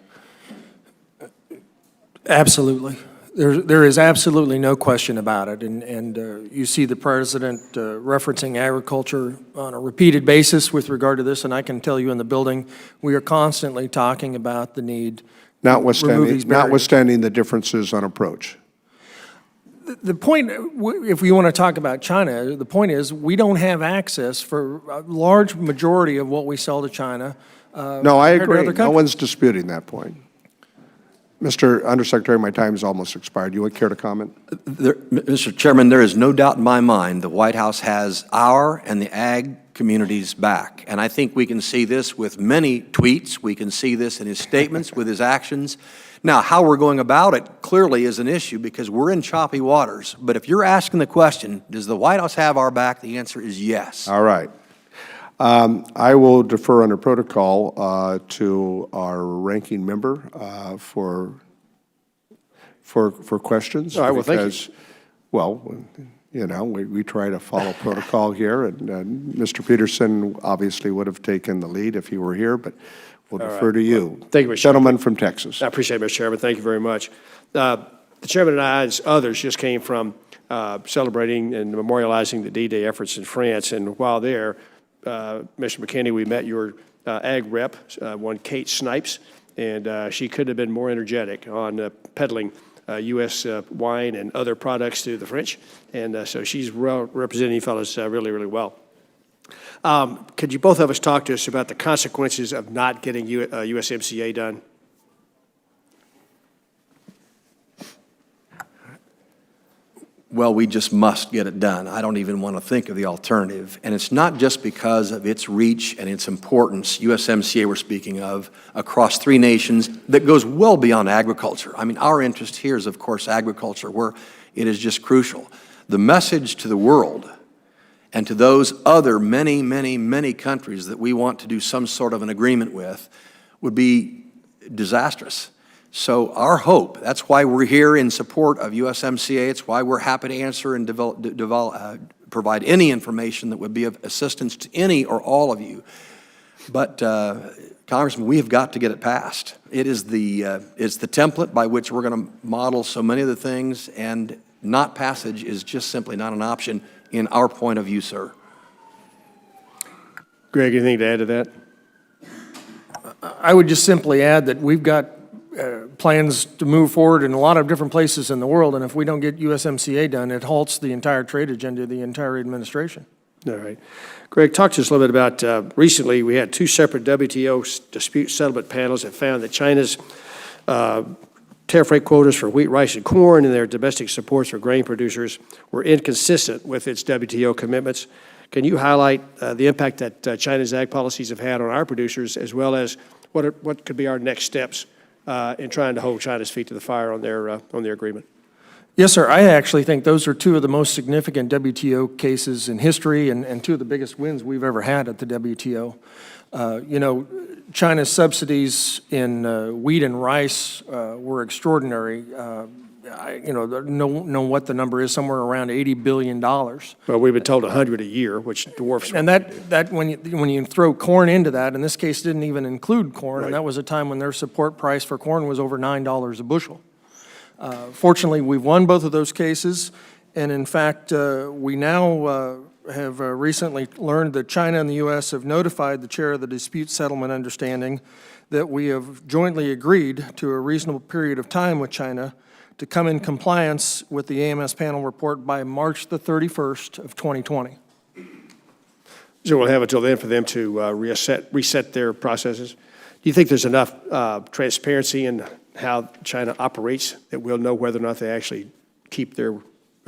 Absolutely. There is absolutely no question about it, and you see the president referencing agriculture on a repeated basis with regard to this, and I can tell you in the building, we are constantly talking about the need to remove these barriers. Notwithstanding the differences on approach. The point, if we want to talk about China, the point is we don't have access for a large majority of what we sell to China. No, I compared to agree. other No countries. one's disputing that point. Mr. Undersecretary, my time is almost expired. You would care to comment? Mr. Chairman, there is no doubt in my mind the White House has our and the ag community's back. And I think we can see this with many tweets. We can see this in his statements, with his actions. Now, how we're going about it clearly is an issue because we're in choppy waters. But if you're asking the question, does the White House have our back? The answer is yes. All right. I will defer under protocol to our ranking member for questions. All right, well, thank you. Because, well, you know, we try to follow protocol here, and Mr. Peterson obviously would have taken the lead if he were here, but we'll defer to you. Thank you, Mr. Gentleman from Texas. I appreciate it, Mr. Chairman. Thank you very much. The chairman and I, as others, just came from celebrating and memorializing the D-Day efforts in France, and while there, Mr. McKinney, we met your ag rep, one Kate Snipes, and she couldn't have been more energetic on peddling U.S. wine and other products to the French, and so she's representing you fellows really, really well. Could you both of us talk to us about the consequences of not getting USMCA done? Well, we just must get it done. I don't even want to think of the alternative. And it's not just because of its reach and its importance, USMCA we're speaking of, across 3 nations, that goes well beyond agriculture. I mean, our interest here is, of course, agriculture, where it is just crucial. The message to the world and to those other many, many, many countries that we want to do some sort of an agreement with would be disastrous. So our hope, that's why we're here in support of USMCA. It's why we're happy to answer and provide any information that would be of assistance to any or all of you. But Congressman, we have got to get it passed. It's the template by which we're going to model so many of the things, and not passage is just simply not an option in our point of view, sir. Greg, anything to add to that? I would just simply add that we've got plans to move forward in a lot of different places in the world, and if we don't get USMCA done, it halts the entire trade agenda of the entire administration. All right. Greg, talk to us a little bit about, recently we had 2 separate WTO dispute settlement panels that found that China's tariff rate quotas for wheat, rice, and corn and their domestic supports for grain producers were inconsistent with its WTO commitments. Can you highlight the impact that China's ag policies have had on our producers, as well as what could be our next steps in trying to hold China's feet to the fire on their agreement? Yes, sir. I actually think those are 2 of the most significant WTO cases in history, and 2 of the biggest wins we've ever had at the WTO. You know, China's subsidies in wheat and rice were extraordinary. You know what the number is, somewhere around $80 billion. Well, we've been told 100 a year, which dwarfs. And that when you throw corn into that, in this case didn't even include corn, Right. and that was a time when their support price for corn was over $9 a bushel. Fortunately, we've won both of those cases, and in fact, we now have recently learned that China and the U.S. have notified the chair of the dispute settlement understanding that we have jointly agreed to a reasonable period of time with China to come in compliance with the AMS panel report by March the 31st of 2020. So we'll have until then for them to reset their processes. Do you think there's enough transparency in how China operates that we'll know whether or not they actually keep their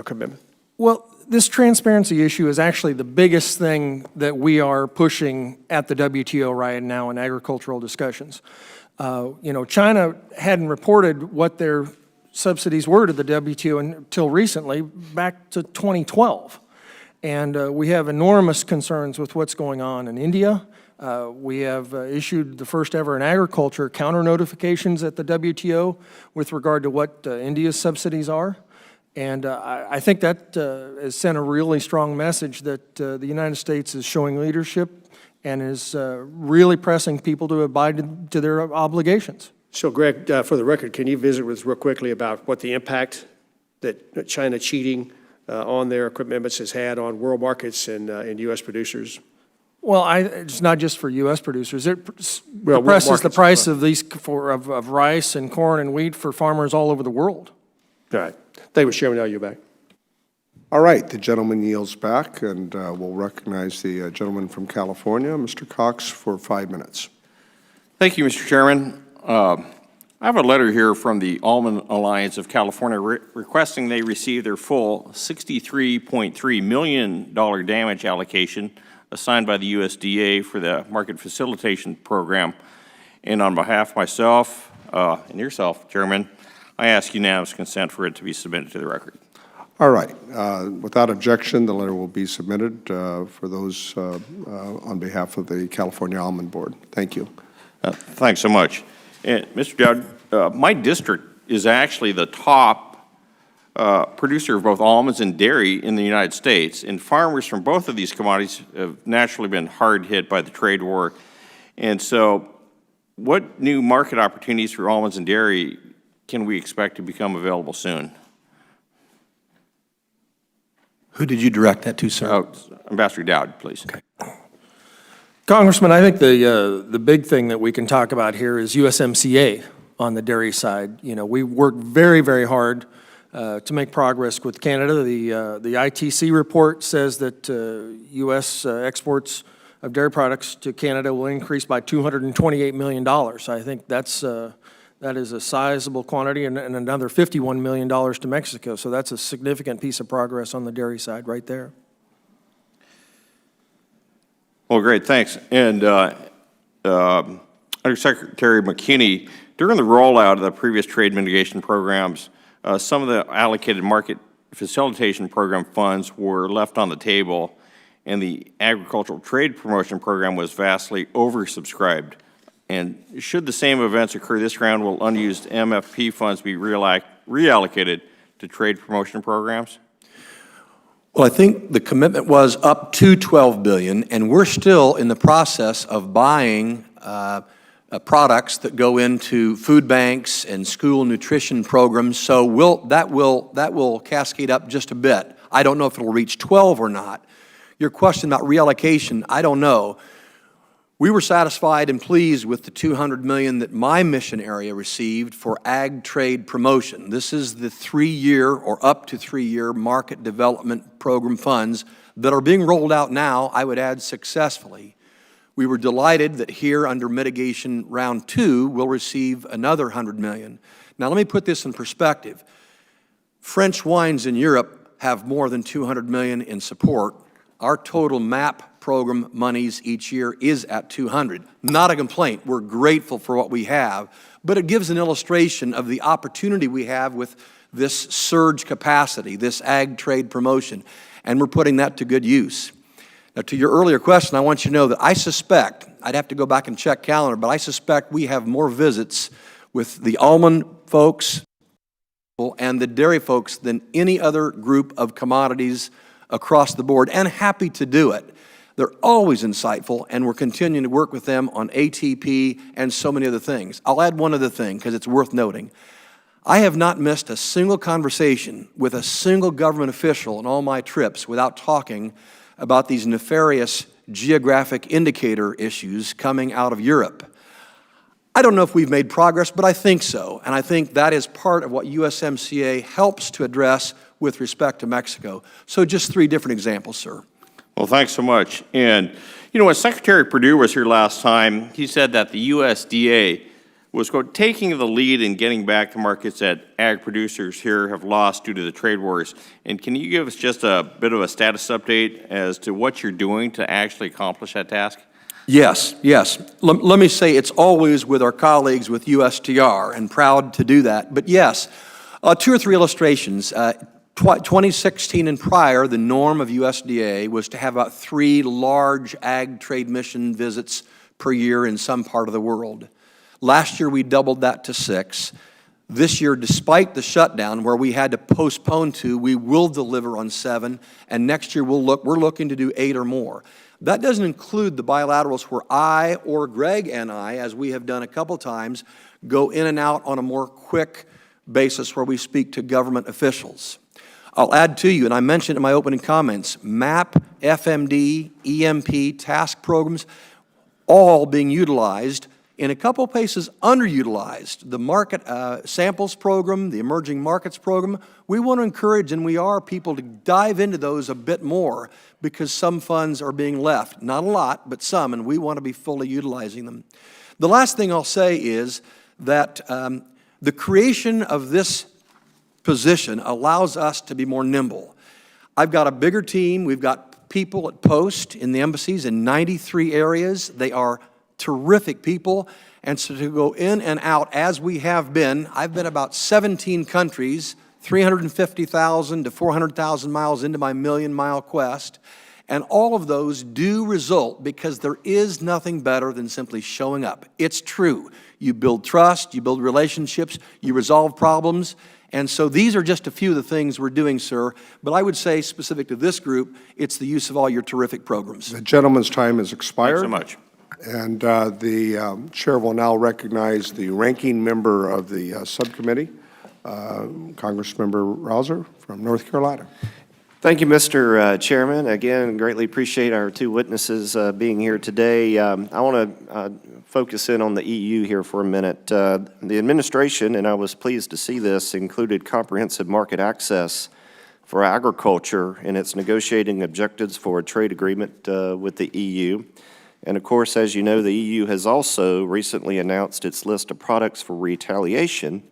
commitment? Well, this transparency issue is actually the biggest thing that we are pushing at the WTO right now in agricultural discussions. You know, China hadn't reported what their subsidies were to the WTO until recently, back to 2012. And we have enormous concerns with what's going on in India. We have issued the first ever in agriculture counter notifications at the WTO with regard to what India's subsidies are. And I think that has sent a really strong message that the United States is showing leadership and is really pressing people to abide to their obligations. So Greg, for the record, can you visit with us real quickly about what the impact that China cheating on their commitments has had on world markets and U.S. producers? Well, it's not just for U.S. producers. It Well, depresses the markets, price of these, of rice and corn and wheat for farmers all over the world. All right. Thank you, Mr. Chairman. Now you're back. All right, the gentleman yields back, and we'll recognize the gentleman from California, Mr. Cox, for 5 minutes. Thank you, Mr. Chairman. I have a letter here from the Almond Alliance of California requesting they receive their full $63.3 million damage allocation assigned by the USDA for the Market Facilitation Program. And on behalf of myself and yourself, Chairman, I ask unanimous consent for it to be submitted to the record. All right. Without objection, the letter will be submitted for those on behalf of the California Almond Board. Thank you. Thanks so much. And Mr. Dowd, my district is actually the top producer of both almonds and dairy in the United States, and farmers from both of these commodities have naturally been hard hit by the trade war. And so what new market opportunities for almonds and dairy can we expect to become available soon? Who did you direct that to, sir? Ambassador Dowd, please. Okay. Congressman, I think the big thing that we can talk about here is USMCA on the dairy side. You know, we work very, very hard to make progress with Canada. The ITC report says that U.S. exports of dairy products to Canada will increase by $228 million. I think that is a sizable quantity, and another $51 million to Mexico. So that's a significant piece of progress on the dairy side right there. Well, great, thanks. And Undersecretary McKinney, during the rollout of the previous trade mitigation programs, some of the allocated market facilitation program funds were left on the table, and the agricultural trade promotion program was vastly oversubscribed. And should the same events occur this round, will unused MFP funds be reallocated to trade promotion programs? Well, I think the commitment was up to $12 billion, and we're still in the process of buying products that go into food banks and school nutrition programs. So that will cascade up just a bit. I don't know if it'll reach 12 or not. Your question about reallocation, I don't know. We were satisfied and pleased with the $200 million that my mission area received for ag trade promotion. This is the 3-year or up to 3-year market development program funds that are being rolled out now, I would add successfully. We were delighted that here under Mitigation Round 2, we'll receive another $100 million. Now let me put this in perspective. French wines in Europe have more than $200 million in support. Our total MAP program monies each year is at 200. Not a complaint. We're grateful for what we have, but it gives an illustration of the opportunity we have with this surge capacity, this ag trade promotion, and we're putting that to good use. Now, to your earlier question, I want you to know that I suspect, I'd have to go back and check calendar, but I suspect we have more visits with the almond folks and the dairy folks than any other group of commodities across the board, and happy to do it. They're always insightful, and we're continuing to work with them on ATP and so many other things. I'll add one other thing, because it's worth noting. I have not missed a single conversation with a single government official in all my trips without talking about these nefarious geographic indicator issues coming out of Europe. I don't know if we've made progress, but I think so, and I think that is part of what USMCA helps to address with respect to Mexico. So just 3 different examples, sir. Well, thanks so much. And, you know, when Secretary Perdue was here last time, he said that the USDA was, quote, taking the lead in getting back to markets that ag producers here have lost due to the trade wars. And can you give us just a bit of a status update as to what you're doing to actually accomplish that task? Yes. Let me say it's always with our colleagues with USTR, and proud to do that. But yes, 2 or 3 illustrations. 2016 and prior, the norm of USDA was to have about 3 large ag trade mission visits per year in some part of the world. Last year, we doubled that to 6. This year, despite the shutdown where we had to postpone 2, we will deliver on 7, and next year we're looking to do 8 or more. That doesn't include the bilaterals where I or Greg and I, as we have done a couple times, go in and out on a more quick basis where we speak to government officials. I'll add to you, and I mentioned in my opening comments, MAP, FMD, EMP, task programs, all being utilized, in a couple places underutilized. The market samples program, the emerging markets program, we want to encourage, and we are, people to dive into those a bit more because some funds are being left. Not a lot, but some, and we want to be fully utilizing them. The last thing I'll say is that the creation of this position allows us to be more nimble. I've got a bigger team. We've got people at post in the embassies in 93 areas. They are terrific people, and so to go in and out as we have been, I've been about 17 countries, 350,000 to 400,000 miles into my million-mile quest, and all of those do result because there is nothing better than simply showing up. It's true. You build trust, you build relationships, you resolve problems, and so these are just a few of the things we're doing, sir, but I would say specific to this group, it's the use of all your terrific programs. The gentleman's time has expired. Thanks so much. And the chair will now recognize the ranking member of the subcommittee, Congressmember Rouser from North Carolina. Thank you, Mr. Chairman. Again, greatly appreciate our two witnesses being here today. I want to focus in on the EU here for a minute. The administration, and I was pleased to see this, included comprehensive market access for agriculture in its negotiating objectives for a trade agreement with the EU. And of course, as you know, the EU has also recently announced its list of products for retaliation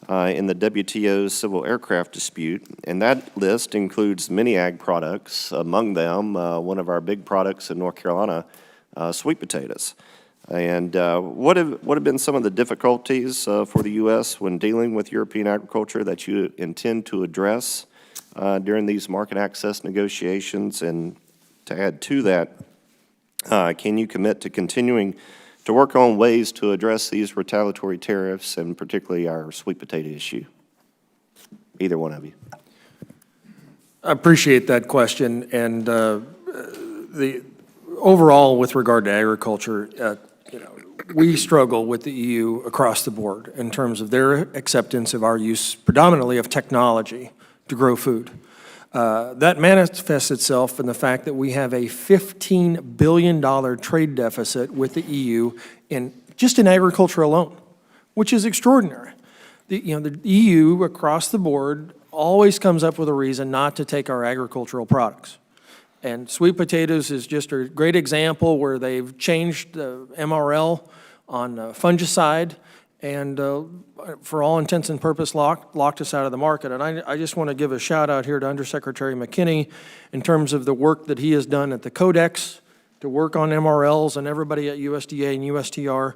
in the WTO's civil aircraft dispute. And that list includes many ag products, among them one of our big products in North Carolina, sweet potatoes. And what have been some of the difficulties for the U.S. when dealing with European agriculture that you intend to address during these market access negotiations? And to add to that, can you commit to continuing to work on ways to address these retaliatory tariffs and particularly our sweet potato issue? Either one of you. I appreciate that question, and overall, with regard to agriculture, we struggle with the EU across the board in terms of their acceptance of our use, predominantly of technology, to grow food. That manifests itself in the fact that we have a $15 billion trade deficit with the EU just in agriculture alone, which is extraordinary. The EU across the board always comes up with a reason not to take our agricultural products. And sweet potatoes is just a great example where they've changed the MRL on fungicide and for all intents and purposes locked us out of the market. And I just want to give a shout out here to Undersecretary McKinney in terms of the work that he has done at the Codex to work on MRLs and everybody at USDA and USTR.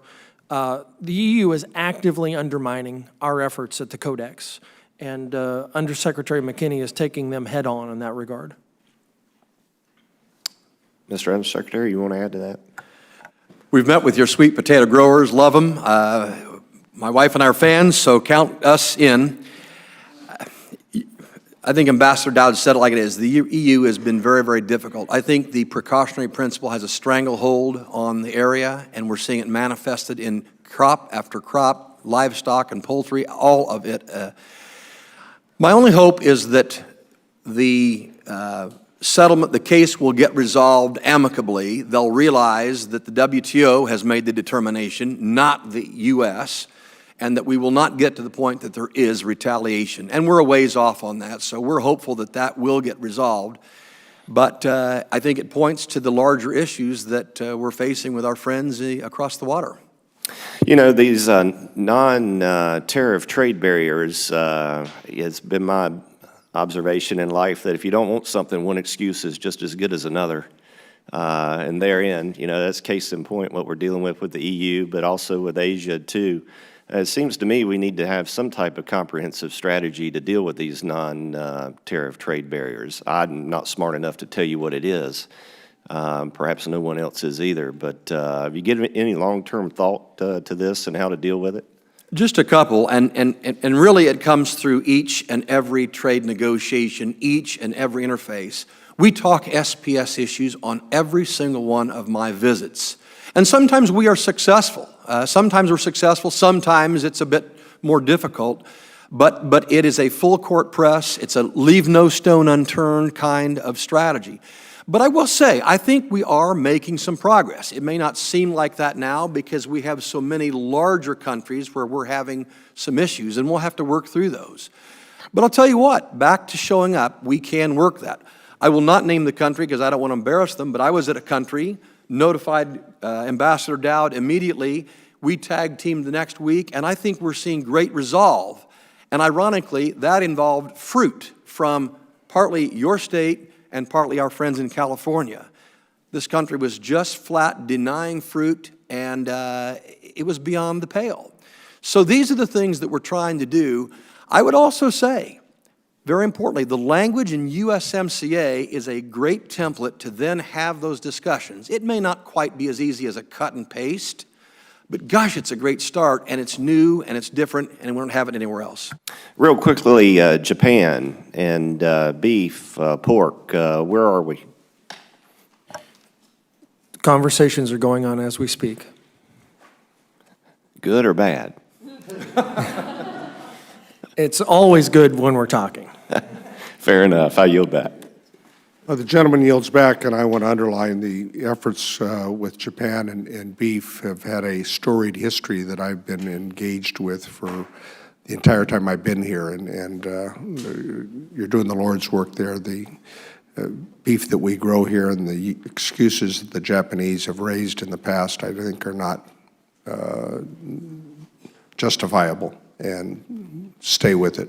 The EU is actively undermining our efforts at the Codex, and Undersecretary McKinney is taking them head on in that regard. Mr. Undersecretary, you want to add to that? We've met with your sweet potato growers, love them. My wife and I are fans, so count us in. I think Ambassador Dowd said it like it is. The EU has been very, very difficult. I think the precautionary principle has a stranglehold on the area, and we're seeing it manifested in crop after crop, livestock and poultry, all of it. My only hope is that the settlement, the case will get resolved amicably. They'll realize that the WTO has made the determination, not the U.S., and that we will not get to the point that there is retaliation. And we're a ways off on that, so we're hopeful that that will get resolved. But I think it points to the larger issues that we're facing with our friends across the water. You know, these non-tariff trade barriers, it's been my observation in life that if you don't want something, one excuse is just as good as another. And therein, that's case in point what we're dealing with the EU, but also with Asia too. It seems to me we need to have some type of comprehensive strategy to deal with these non-tariff trade barriers. I'm not smart enough to tell you what it is. Perhaps no one else is either, but have you given any long-term thought to this and how to deal with it? Just a couple, and really it comes through each and every trade negotiation, each and every interface. We talk SPS issues on every single one of my visits. And sometimes we are successful. Sometimes we're successful, sometimes it's a bit more difficult, but it is a full court press. It's a leave no stone unturned kind of strategy. But I will say, I think we are making some progress. It may not seem like that now because we have so many larger countries where we're having some issues, and we'll have to work through those. But I'll tell you what, back to showing up, we can work that. I will not name the country because I don't want to embarrass them, but I was at a country, notified Ambassador Dowd immediately. We tag teamed the next week, and I think we're seeing great resolve. And ironically, that involved fruit from partly your state and partly our friends in California. This country was just flat denying fruit, and it was beyond the pale. So these are the things that we're trying to do. I would also say, very importantly, the language in USMCA is a great template to then have those discussions. It may not quite be as easy as a cut and paste, but gosh, it's a great start, and it's new, and it's different, and we don't have it anywhere else. Real quickly, Japan and beef, pork, where are we? Conversations are going on as we speak. Good or bad? It's always good when we're talking. Fair enough. I yield back. The gentleman yields back, and I want to underline the efforts with Japan and beef have had a storied history that I've been engaged with for the entire time I've been here, and you're doing the Lord's work there. The beef that we grow here and the excuses that the Japanese have raised in the past, I think, are not justifiable, and stay with it.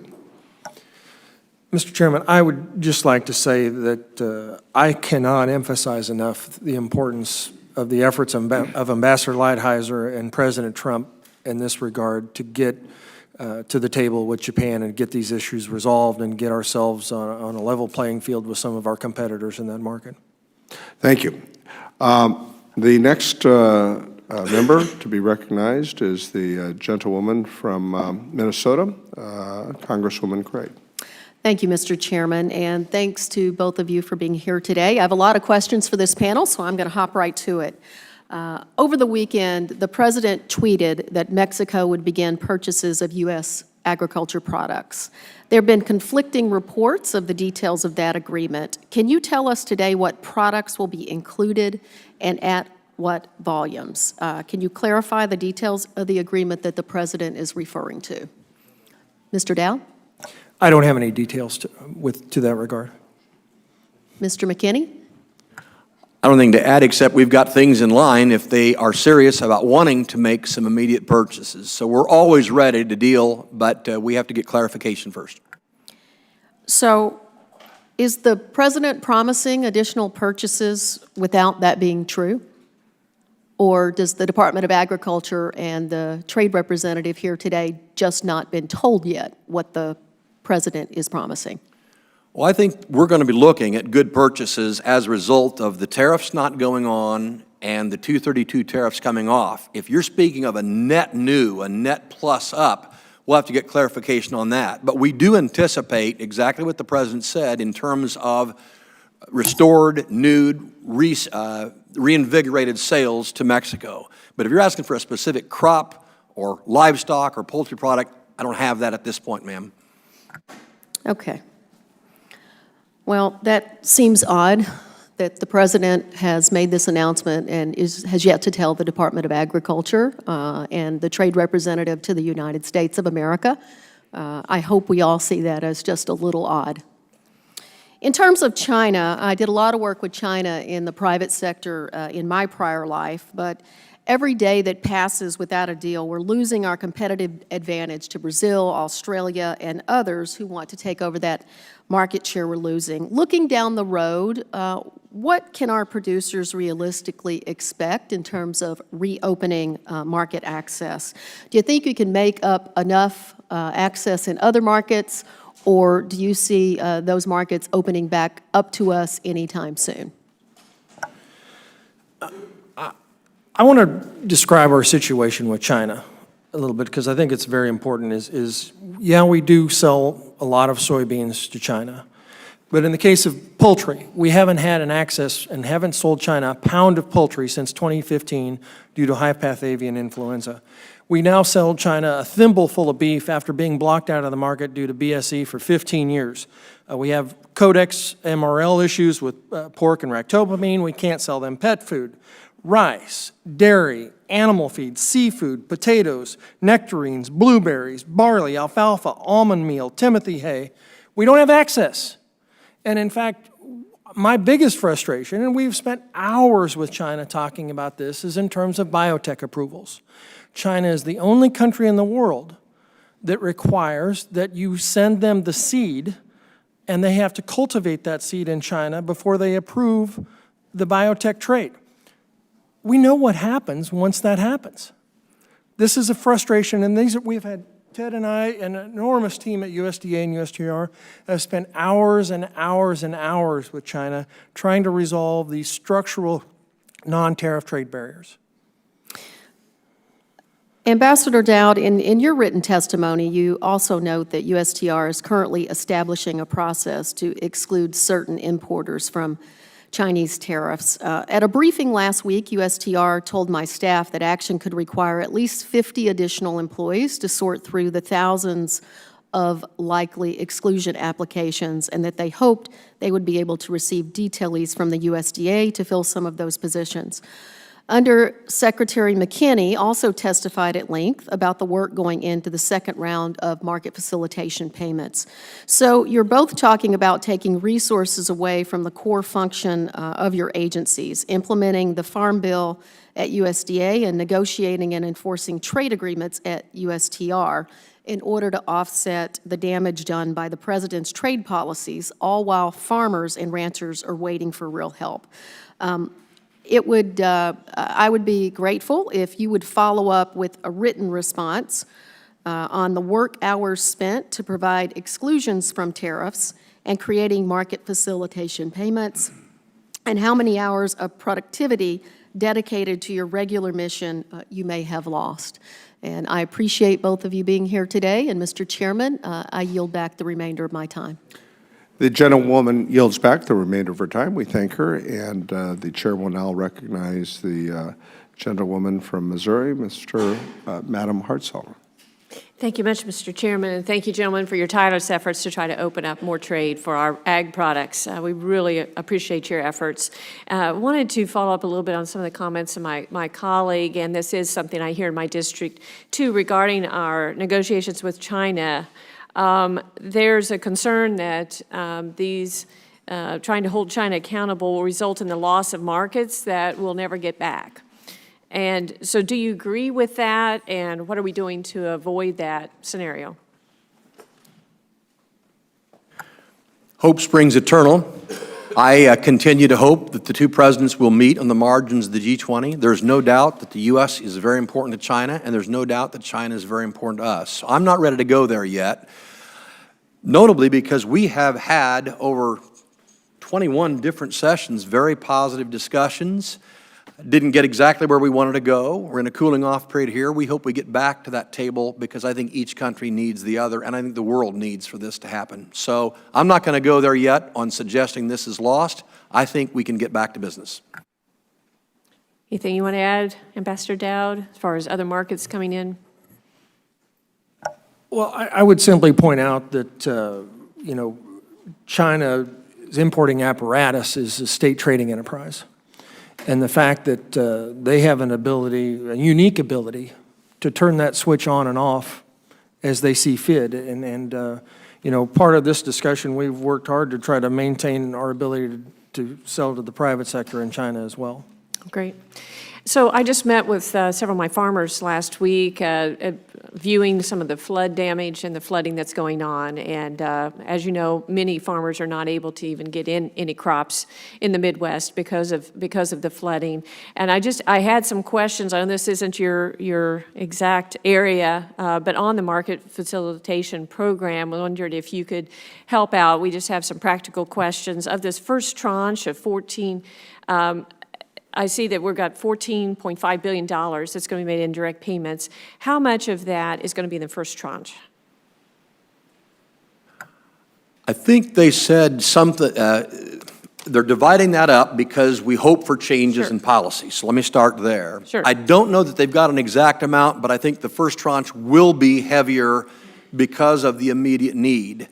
Mr. Chairman, I would just like to say that I cannot emphasize enough the importance of the efforts of Ambassador Lighthizer and President Trump in this regard to get to the table with Japan and get these issues resolved and get ourselves on a level playing field with some of our competitors in that market. Thank you. The next member to be recognized is the gentlewoman from Minnesota, Congresswoman Craig. Thank you, Mr. Chairman, and thanks to both of you for being here today. I have a lot of questions for this panel, so I'm going to hop right to it. Over the weekend, the President tweeted that Mexico would begin purchases of U.S. agriculture products. There have been conflicting reports of the details of that agreement. Can you tell us today what products will be included and at what volumes? Can you clarify the details of the agreement that the President is referring to? Mr. Dow? I don't have any details to that regard. Mr. McKinney? I don't think to add except we've got things in line if they are serious about wanting to make some immediate purchases. So we're always ready to deal, but we have to get clarification first. So is the President promising additional purchases without that being true? Or does the Department of Agriculture and the trade representative here today just not been told yet what the President is promising? Well, I think we're going to be looking at good purchases as a result of the tariffs not going on and the 232 tariffs coming off. If you're speaking of a net new, a net plus up, we'll have to get clarification on that. But we do anticipate exactly what the President said in terms of restored, nude, reinvigorated sales to Mexico. But if you're asking for a specific crop or livestock or poultry product, I don't have that at this point, ma'am. Okay. Well, that seems odd that the President has made this announcement and has yet to tell the Department of Agriculture and the trade representative to the United States of America. I hope we all see that as just a little odd. In terms of China, I did a lot of work with China in the private sector in my prior life, but every day that passes without a deal, we're losing our competitive advantage to Brazil, Australia, and others who want to take over that market share we're losing. Looking down the road, what can our producers realistically expect in terms of reopening market access? Do you think you can make up enough access in other markets, or do you see those markets opening back up to us anytime soon? I want to describe our situation with China a little bit because I think it's very important. Yeah, we do sell a lot of soybeans to China. But in the case of poultry, we haven't had an access and haven't sold China a pound of poultry since 2015 due to high-path avian influenza. We now sell China a thimbleful of beef after being blocked out of the market due to BSE for 15 years. We have Codex MRL issues with pork and ractopamine. We can't sell them pet food. Rice, dairy, animal feed, seafood, potatoes, nectarines, blueberries, barley, alfalfa, almond meal, Timothy hay. We don't have access. And in fact, my biggest frustration, and we've spent hours with China talking about this, is in terms of biotech approvals. China is the only country in the world that requires that you send them the seed, and they have to cultivate that seed in China before they approve the biotech trait. We know what happens once that happens. This is a frustration, and we've had Ted and I, an enormous team at USDA and USTR, have spent hours and hours and hours with China trying to resolve these structural non-tariff trade barriers. Ambassador Dowd, in your written testimony, you also note that USTR is currently establishing a process to exclude certain importers from Chinese tariffs. At a briefing last week, USTR told my staff that action could require at least 50 additional employees to sort through the thousands of likely exclusion applications, and that they hoped they would be able to receive detailees from the USDA to fill some of those positions. Undersecretary McKinney also testified at length about the work going into the second round of market facilitation payments. So you're both talking about taking resources away from the core function of your agencies, implementing the Farm Bill at USDA and negotiating and enforcing trade agreements at USTR in order to offset the damage done by the president's trade policies, all while farmers and ranchers are waiting for real help. I would be grateful if you would follow up with a written response on the work hours spent to provide exclusions from tariffs and creating market facilitation payments, and how many hours of productivity dedicated to your regular mission you may have lost. And I appreciate both of you being here today, and Mr. Chairman, I yield back the remainder of my time. The gentlewoman yields back the remainder of her time. We thank her, and the chair will now recognize the gentlewoman from Missouri, Madam Hartzell. Thank you much, Mr. Chairman, and thank you, gentlemen, for your tireless efforts to try to open up more trade for our ag products. We really appreciate your efforts. I wanted to follow up a little bit on some of the comments of my colleague, and this is something I hear in my district, too, regarding our negotiations with China. There's a concern that these trying to hold China accountable will result in the loss of markets that we'll never get back. And so do you agree with that, and what are we doing to avoid that scenario? Hope springs eternal. I continue to hope that the two presidents will meet on the margins of the G20. There's no doubt that the U.S. is very important to China, and there's no doubt that China is very important to us. So I'm not ready to go there yet, notably because we have had over 21 different sessions, very positive discussions. Didn't get exactly where we wanted to go. We're in a cooling off period here. We hope we get back to that table because I think each country needs the other, and I think the world needs for this to happen. So I'm not going to go there yet on suggesting this is lost. I think we can get back to business. Anything you want to add, Ambassador Dowd, as far as other markets coming in? Well, I would simply point out that, China's importing apparatus is a state trading enterprise. And the fact that they have a unique ability to turn that switch on and off as they see fit. And part of this discussion, we've worked hard to try to maintain our ability to sell to the private sector in China as well. Great. So I just met with several of my farmers last week, viewing some of the flood damage and the flooding that's going on. And as you know, many farmers are not able to even get in any crops in the Midwest because of the flooding. And I had some questions. I know this isn't your exact area, but on the market facilitation program, I wondered if you could help out. We just have some practical questions. Of this first tranche of 14, I see that we've got $14.5 billion that's going to be made in direct payments. How much of that is going to be in the first tranche? I think they said something, they're dividing that up because we hope for changes Sure. in policy. So let me start there. Sure. I don't know that they've got an exact amount, but I think the first tranche will be heavier because of the immediate need.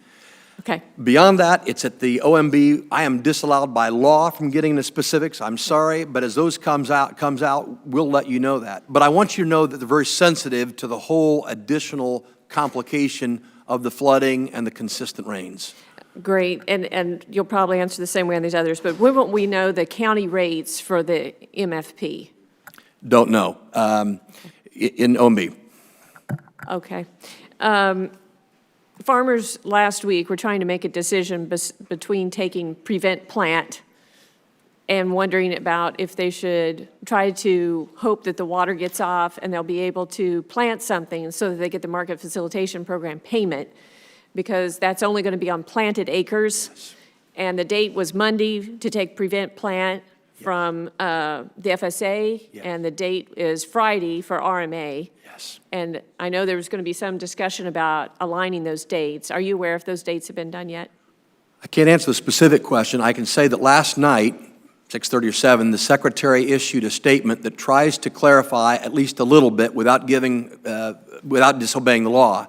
Okay. Beyond that, it's at the OMB. I am disallowed by law from getting the specifics. I'm sorry, but as those comes out, we'll let you know that. But I want you to know that they're very sensitive to the whole additional complication of the flooding and the consistent rains. Great, and you'll probably answer the same way on these others, but when will we know the county rates for the MFP? Don't know. In OMB. Okay. Farmers last week were trying to make a decision between taking prevent plant and wondering about if they should try to hope that the water gets off and they'll be able to plant something so that they get the market facilitation program payment, because that's only going to be on planted acres. Yes. And the date was Monday to take prevent plant from the FSA, Yes. and the date is Friday for RMA. Yes. And I know there was going to be some discussion about aligning those dates. Are you aware if those dates have been done yet? I can't answer the specific question. I can say that last night, 6:30 or 7, the Secretary issued a statement that tries to clarify at least a little bit without disobeying the law.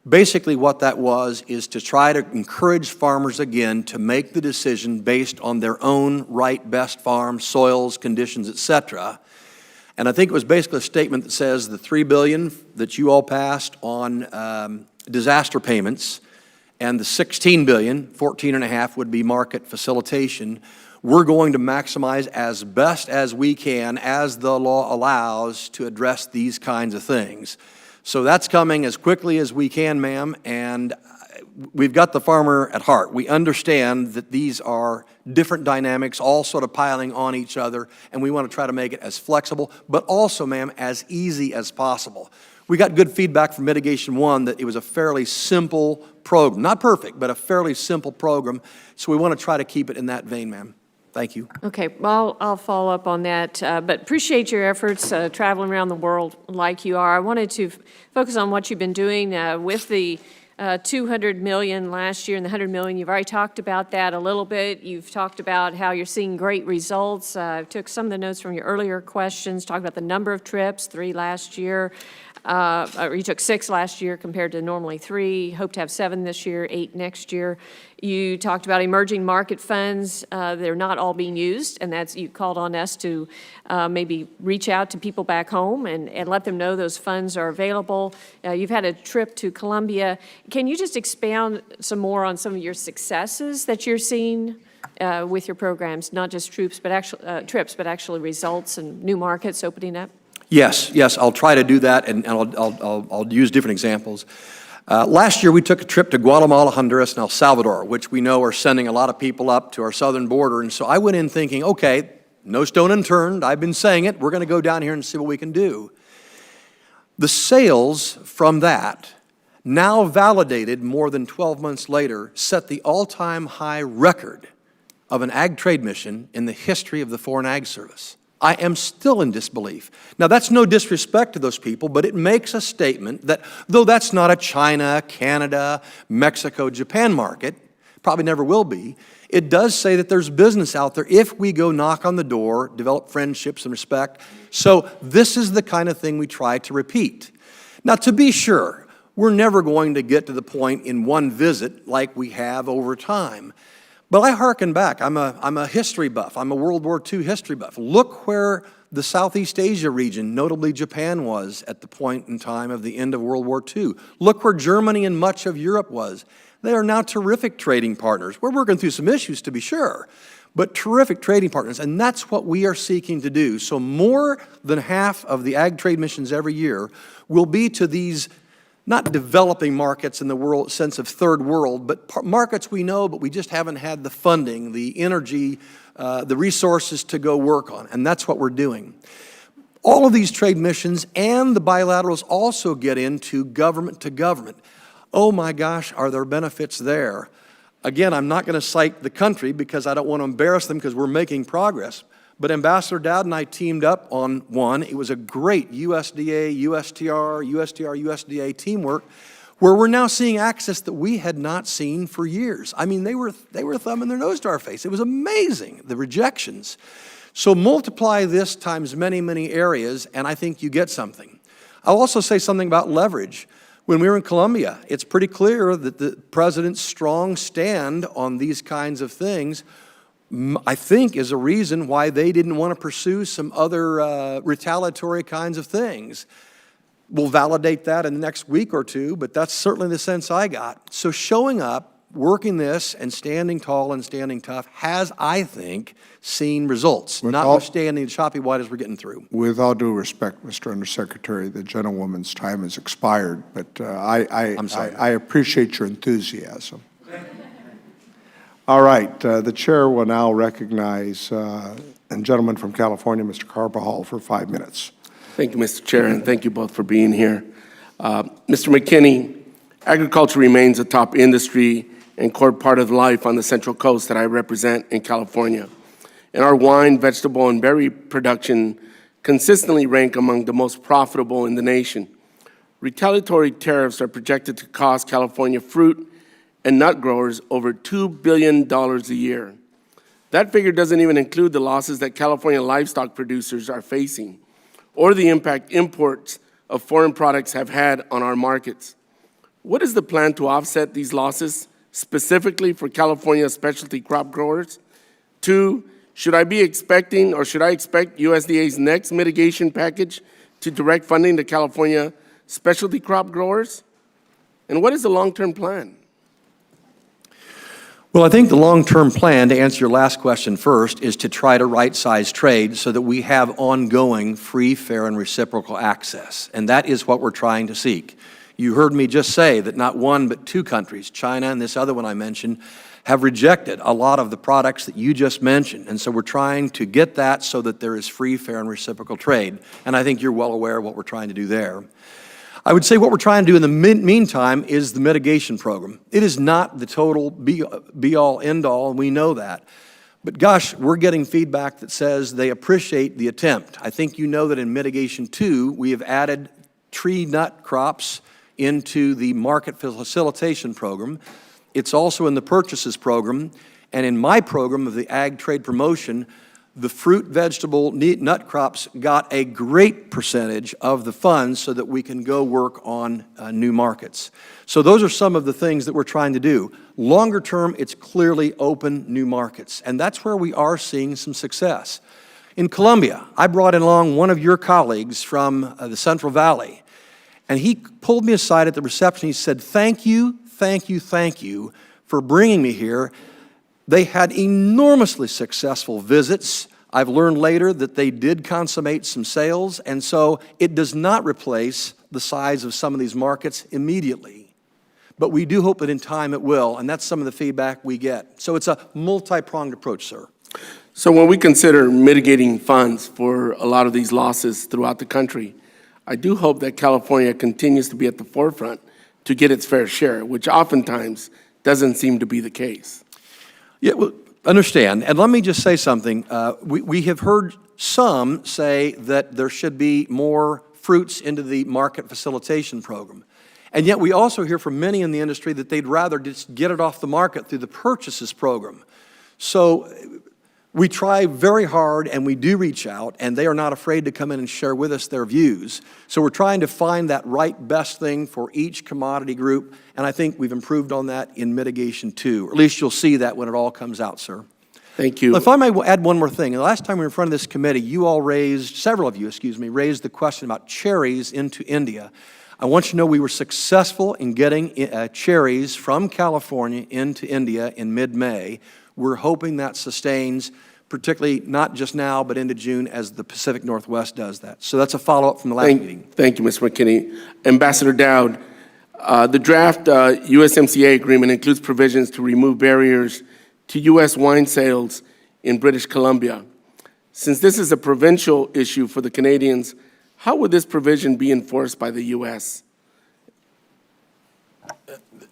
Basically, what that was is to try to encourage farmers again to make the decision based on their own right, best farm, soils, conditions, et cetera. And I think it was basically a statement that says the $3 billion that you all passed on disaster payments and the $16 billion, 14.5 would be market facilitation, we're going to maximize as best as we can, as the law allows, to address these kinds of things. So that's coming as quickly as we can, ma'am, and we've got the farmer at heart. We understand that these are different dynamics, all sort of piling on each other, and we want to try to make it as flexible, but also, ma'am, as easy as possible. We got good feedback from Mitigation 1 that it was a fairly simple program. Not perfect, but a fairly simple program, so we want to try to keep it in that vein, ma'am. Thank you. Okay, well, I'll follow up on that, but appreciate your efforts traveling around the world like you are. I wanted to focus on what you've been doing with the $200 million last year and the $100 million. You've already talked about that a little bit. You've talked about how you're seeing great results. I took some of the notes from your earlier questions, talked about the number of trips, 3 last year. Or you took 6 last year compared to normally 3. Hope to have 7 this year, 8 next year. You talked about emerging market funds. They're not all being used, and that's, you called on us to maybe reach out to people back home and let them know those funds are available. You've had a trip to Colombia. Can you just expound some more on some of your successes that you're seeing with your programs, not just trips, but actually results and new markets opening up? Yes, I'll try to do that, and I'll use different examples. Last year, we took a trip to Guatemala, Honduras, and El Salvador, which we know are sending a lot of people up to our southern border. And so I went in thinking, okay, no stone unturned. I've been saying it. We're going to go down here and see what we can do. The sales from that, now validated more than 12 months later, set the all-time high record of an ag trade mission in the history of the Foreign Ag Service. I am still in disbelief. Now, that's no disrespect to those people, but it makes a statement that, though that's not a China, Canada, Mexico, Japan market, probably never will be, it does say that there's business out there if we go knock on the door, develop friendships and respect. So this is the kind of thing we try to repeat. Now, to be sure, we're never going to get to the point in one visit like we have over time. But I hearken back. I'm a history buff. I'm a World War II history buff. Look where the Southeast Asia region, notably Japan, was at the point in time of the end of World War II. Look where Germany and much of Europe was. They are now terrific trading partners. We're working through some issues, to be sure, but terrific trading partners, and that's what we are seeking to do. So more than half of the ag trade missions every year will be to these not developing markets in the world sense of third world, but markets we know, but we just haven't had the funding, the energy, the resources to go work on, and that's what we're doing. All of these trade missions and the bilaterals also get into government to government. Oh my gosh, are there benefits there? Again, I'm not going to cite the country because I don't want to embarrass them because we're making progress. But Ambassador Dowd and I teamed up on one. It was a great USDA, USTR, USDA teamwork where we're now seeing access that we had not seen for years. I mean, they were thumbing their nose to our face. It was amazing, the rejections. So multiply this times many, many areas, and I think you get something. I'll also say something about leverage. When we were in Colombia, it's pretty clear that the president's strong stand on these kinds of things, I think, is a reason why they didn't want to pursue some other retaliatory kinds of things. We'll validate that in the next week or two, but that's certainly the sense I got. So showing up, working this, and standing tall and standing tough has, I think, seen results, notwithstanding the choppy waters we're getting through. With all due respect, Mr. Undersecretary, the gentlewoman's time has expired, but I'm sorry. I appreciate your enthusiasm. All right, the chair will now recognize the gentleman from California, Mr. Carbajal, for 5 minutes. Thank you, Mr. Chair, and thank you both for being here. Mr. McKinney, agriculture remains a top industry and core part of life on the Central Coast that I represent in California. And our wine, vegetable, and berry production consistently rank among the most profitable in the nation. Retaliatory tariffs are projected to cost California fruit and nut growers over $2 billion a year. That figure doesn't even include the losses that California livestock producers are facing, or the impact imports of foreign products have had on our markets. What is the plan to offset these losses, specifically for California specialty crop growers? 2, should I expect USDA's next mitigation package to direct funding to California specialty crop growers? And what is the long-term plan? Well, I think the long-term plan, to answer your last question first, is to try to right-size trade so that we have ongoing free, fair, and reciprocal access. And that is what we're trying to seek. You heard me just say that not one but 2 countries, China and this other one I mentioned, have rejected a lot of the products that you just mentioned. And so we're trying to get that so that there is free, fair, and reciprocal trade. And I think you're well aware of what we're trying to do there. I would say what we're trying to do in the meantime is the mitigation program. It is not the total be-all, end-all, and we know that. But gosh, we're getting feedback that says they appreciate the attempt. I think you know that in Mitigation 2, we have added tree nut crops into the market facilitation program. It's also in the purchases program. And in my program of the Ag Trade Promotion, the fruit, vegetable, nut crops got a great percentage of the funds so that we can go work on new markets. So those are some of the things that we're trying to do. Longer term, it's clearly open new markets, and that's where we are seeing some success. In Colombia, I brought along one of your colleagues from the Central Valley, and he pulled me aside at the reception. He said, thank you for bringing me here. They had enormously successful visits. I've learned later that they did consummate some sales, and so it does not replace the size of some of these markets immediately. But we do hope that in time it will, and that's some of the feedback we get. So it's a multi-pronged approach, sir. So when we consider mitigating funds for a lot of these losses throughout the country, I do hope that California continues to be at the forefront to get its fair share, which oftentimes doesn't seem to be the case. Yeah, well, understand. And let me just say something. We have heard some say that there should be more fruits into the market facilitation program. And yet we also hear from many in the industry that they'd rather just get it off the market through the purchases program. So we try very hard, and we do reach out, and they are not afraid to come in and share with us their views. So we're trying to find that right best thing for each commodity group, and I think we've improved on that in Mitigation 2. Or at least you'll see that when it all comes out, sir. Thank you. If I may add one more thing. The last time we were in front of this committee, several of you, raised the question about cherries into India. I want you to know we were successful in getting cherries from California into India in mid-May. We're hoping that sustains, particularly not just now, but into June as the Pacific Northwest does that. So that's a follow-up from the last meeting. Thank you, Mr. McKinney. Ambassador Dowd, the draft USMCA agreement includes provisions to remove barriers to U.S. wine sales in British Columbia. Since this is a provincial issue for the Canadians, how would this provision be enforced by the U.S.?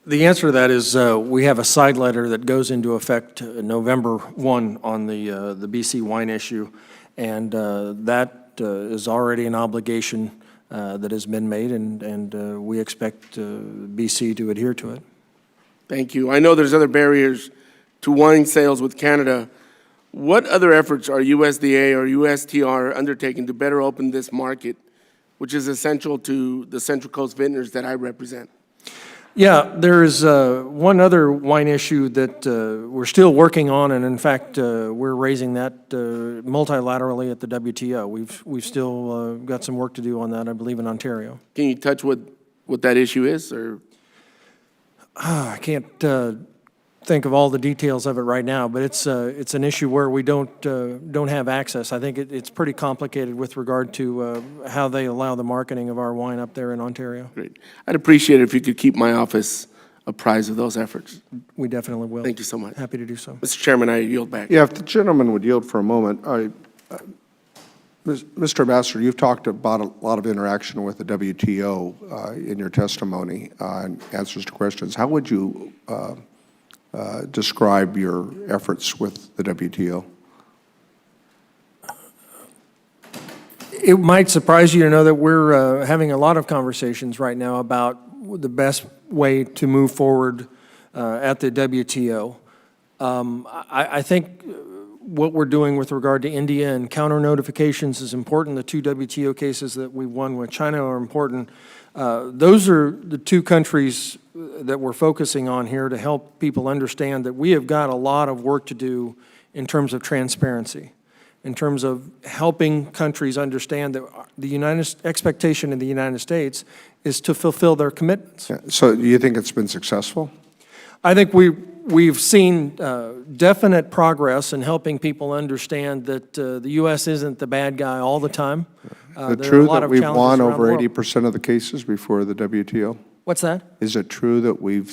The answer to that is we have a side letter that goes into effect November 1 on the BC wine issue, and that is already an obligation that has been made, and we expect BC to adhere to it. Thank you. I know there's other barriers to wine sales with Canada. What other efforts are USDA or USTR undertaking to better open this market, which is essential to the Central Coast vintners that I represent? Yeah, there is one other wine issue that we're still working on, and in fact, we're raising that multilaterally at the WTO. We've still got some work to do on that, I believe, in Ontario. Can you touch what that issue is, or? I can't think of all the details of it right now, but it's an issue where we don't have access. I think it's pretty complicated with regard to how they allow the marketing of our wine up there in Ontario. Great. I'd appreciate it if you could keep my office apprised of those efforts. We definitely will. Thank you so much. Happy to do so. Mr. Chairman, I yield back. Yeah, if the gentleman would yield for a moment. Mr. Ambassador, you've talked about a lot of interaction with the WTO in your testimony and answers to questions. How would you describe your efforts with the WTO? It might surprise you to know that we're having a lot of conversations right now about the best way to move forward at the WTO. I think what we're doing with regard to India and counter notifications is important. The two WTO cases that we won with China are important. Those are the two countries that we're focusing on here to help people understand that we have got a lot of work to do in terms of transparency, in terms of helping countries understand that the expectation in the United States is to fulfill their commitments. So do you think it's been successful? I think we've seen definite progress in helping people understand that the U.S. isn't the bad guy all the time. Is it there are a true lot that of we've challenges won around over the world. 80% of the cases before the WTO? What's that? Is it true that we've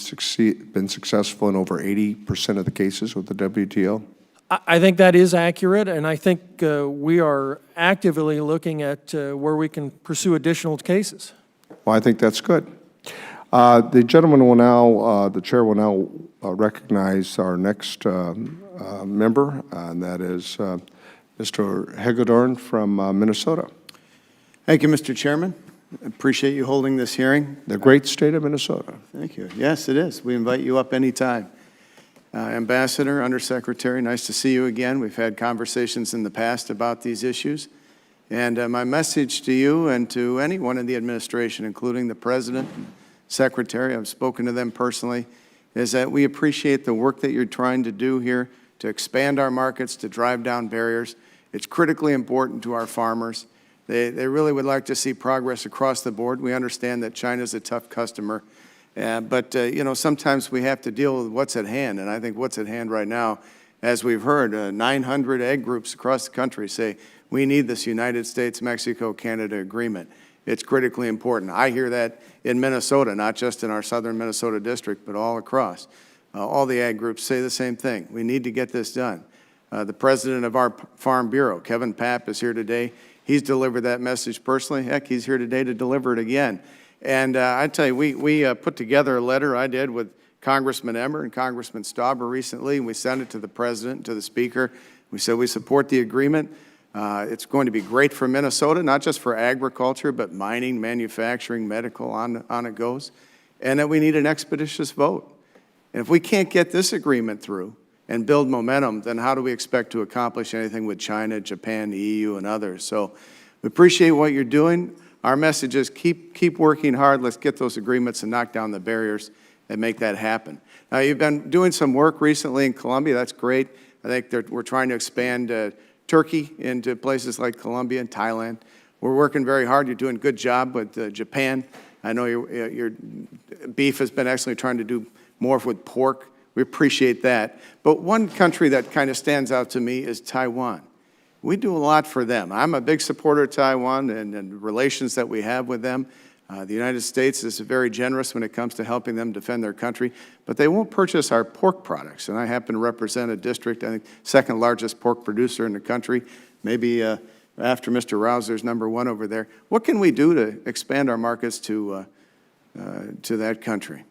been successful in over 80% of the cases with the WTO? I think that is accurate, and I think we are actively looking at where we can pursue additional cases. Well, I think that's good. The gentleman will now, the chair will now recognize our next member, and that is Mr. Hagedorn from Minnesota, Thank you, Mr. Chairman. Appreciate you holding this hearing. the great state of Minnesota. Thank you. Yes, it is. We invite you up anytime. Ambassador, Undersecretary, nice to see you again. We've had conversations in the past about these issues. And my message to you and to anyone in the administration, including the President, Secretary, I've spoken to them personally, is that we appreciate the work that you're trying to do here to expand our markets, to drive down barriers. It's critically important to our farmers. They really would like to see progress across the board. We understand that China's a tough customer, but you know, sometimes we have to deal with what's at hand, and I think what's at hand right now, as we've heard, 900 ag groups across the country say, we need this United States-Mexico-Canada agreement. It's critically important. I hear that in Minnesota, not just in our southern Minnesota district, but all across. All the ag groups say the same thing. We need to get this done. The president of our Farm Bureau, Kevin Papp, is here today. He's delivered that message personally. Heck, he's here today to deliver it again. And I tell you, we put together a letter I did with Congressman Emmer and Congressman Stauber recently, and we sent it to the president and to the speaker. We said we support the agreement. It's going to be great for Minnesota, not just for agriculture, but mining, manufacturing, medical, on it goes. And that we need an expeditious vote. And if we can't get this agreement through and build momentum, then how do we expect to accomplish anything with China, Japan, the EU, and others? So we appreciate what you're doing. Our message is keep working hard. Let's get those agreements and knock down the barriers and make that happen. Now, you've been doing some work recently in Colombia. That's great. I think we're trying to expand Turkey into places like Colombia and Thailand. We're working very hard. You're doing a good job with Japan. I know your beef has been actually trying to do more with pork. We appreciate that. But one country that kind of stands out to me is Taiwan. We do a lot for them. I'm a big supporter of Taiwan and relations that we have with them. The United States is very generous when it comes to helping them defend their country, but they won't purchase our pork products. And I happen to represent a district, I think, second largest pork producer in the country, maybe after Mr. Rausser's #1 over there. What can we do to expand our markets to that country?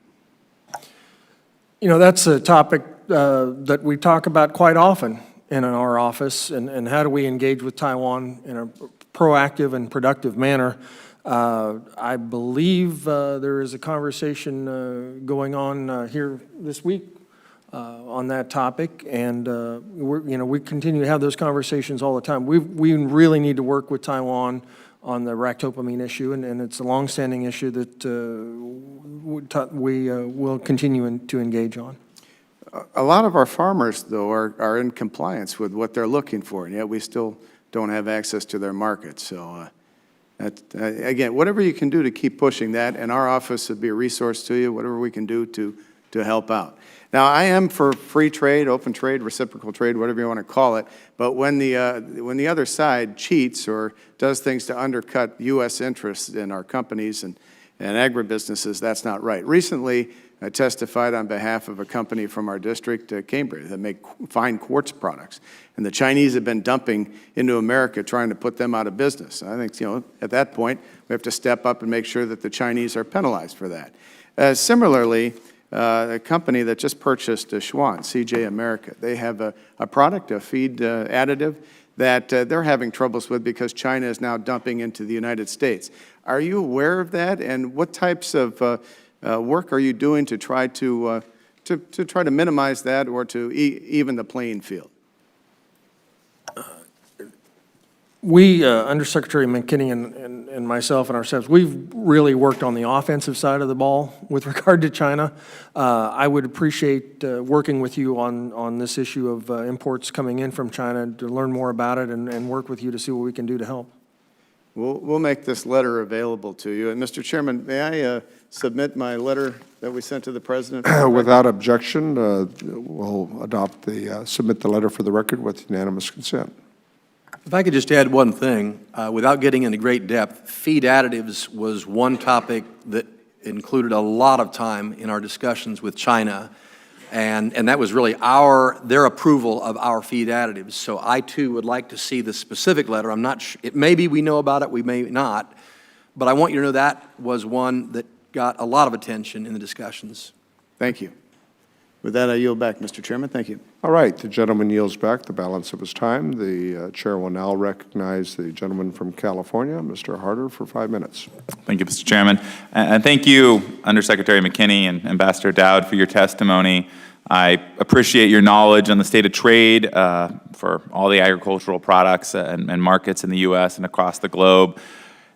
You know, that's a topic that we talk about quite often in our office, and how do we engage with Taiwan in a proactive and productive manner. I believe there is a conversation going on here this week on that topic, and we continue to have those conversations all the time. We really need to work with Taiwan on the ractopamine issue, and it's a longstanding issue that we will continue to engage on. A lot of our farmers, though, are in compliance with what they're looking for, and yet we still don't have access to their markets. So, again, whatever you can do to keep pushing that, and our office would be a resource to you, whatever we can do to help out. Now, I am for free trade, open trade, reciprocal trade, whatever you want to call it, but when the other side cheats or does things to undercut U.S. interests in our companies and agribusinesses, that's not right. Recently, I testified on behalf of a company from our district, Cambridge, that make fine quartz products. And the Chinese have been dumping into America, trying to put them out of business. I think, at that point, we have to step up and make sure that the Chinese are penalized for that. Similarly, a company that just purchased Swine, CJ America, they have a product, a feed additive, that they're having troubles with because China is now dumping into the United States. Are you aware of that, and what types of work are you doing to try to minimize that or to even the playing field? We, Undersecretary McKinney and myself and ourselves, we've really worked on the offensive side of the ball with regard to China. I would appreciate working with you on this issue of imports coming in from China to learn more about it and work with you to see what we can do to help. We'll make this letter available to you. And Mr. Chairman, may I submit my letter that we sent to the President? Without objection, we'll submit the letter for the record with unanimous consent. If I could just add one thing, without getting into great depth, feed additives was one topic that included a lot of time in our discussions with China, and that was really their approval of our feed additives. So I too would like to see the specific letter. I'm not sure, maybe we know about it, we may not, but I want you to know that was one that got a lot of attention in the discussions. Thank you. With that, I yield back, Mr. Chairman. Thank you. All right, the gentleman yields back the balance of his time. The chair will now recognize the gentleman from California, Mr. Harder, for 5 minutes. Thank you, Mr. Chairman. And thank you, Undersecretary McKinney and Ambassador Dowd, for your testimony. I appreciate your knowledge on the state of trade for all the agricultural products and markets in the U.S. and across the globe.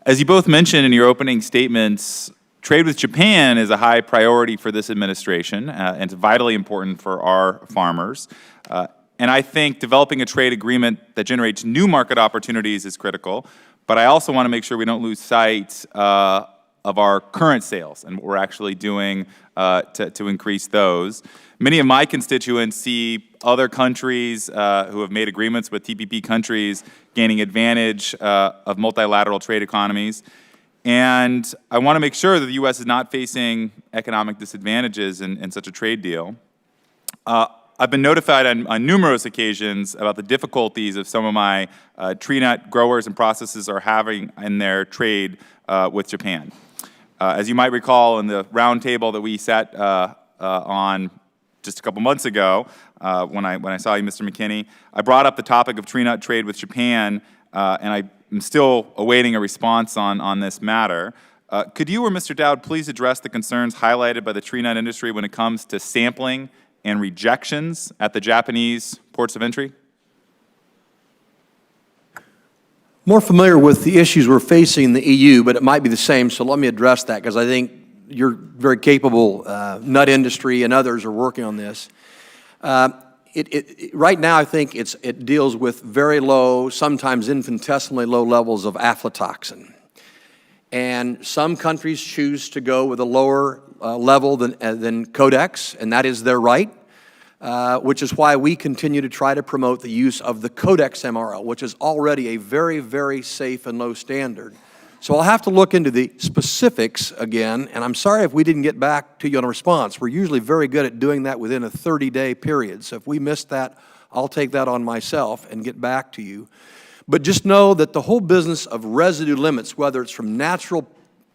As you both mentioned in your opening statements, trade with Japan is a high priority for this administration, and it's vitally important for our farmers. And I think developing a trade agreement that generates new market opportunities is critical, but I also want to make sure we don't lose sight of our current sales and what we're actually doing to increase those. Many of my constituents see other countries who have made agreements with TPP countries gaining advantage of multilateral trade economies. And I want to make sure that the U.S. is not facing economic disadvantages in such a trade deal. I've been notified on numerous occasions about the difficulties of some of my tree nut growers and processors are having in their trade with Japan. As you might recall, in the roundtable that we sat on just a couple months ago, when I saw you, Mr. McKinney, I brought up the topic of tree nut trade with Japan, and I'm still awaiting a response on this matter. Could you or Mr. Dowd please address the concerns highlighted by the tree nut industry when it comes to sampling and rejections at the Japanese ports of entry? More familiar with the issues we're facing in the EU, but it might be the same, so let me address that, because I think you're very capable, nut industry and others are working on this. Right now, I think it deals with very low, sometimes infinitesimally low levels of aflatoxin. And some countries choose to go with a lower level than Codex, and that is their right, which is why we continue to try to promote the use of the Codex MRL, which is already a very, very safe and low standard. So I'll have to look into the specifics again, and I'm sorry if we didn't get back to you on a response. We're usually very good at doing that within a 30-day period. So if we missed that, I'll take that on myself and get back to you. But just know that the whole business of residue limits, whether it's from natural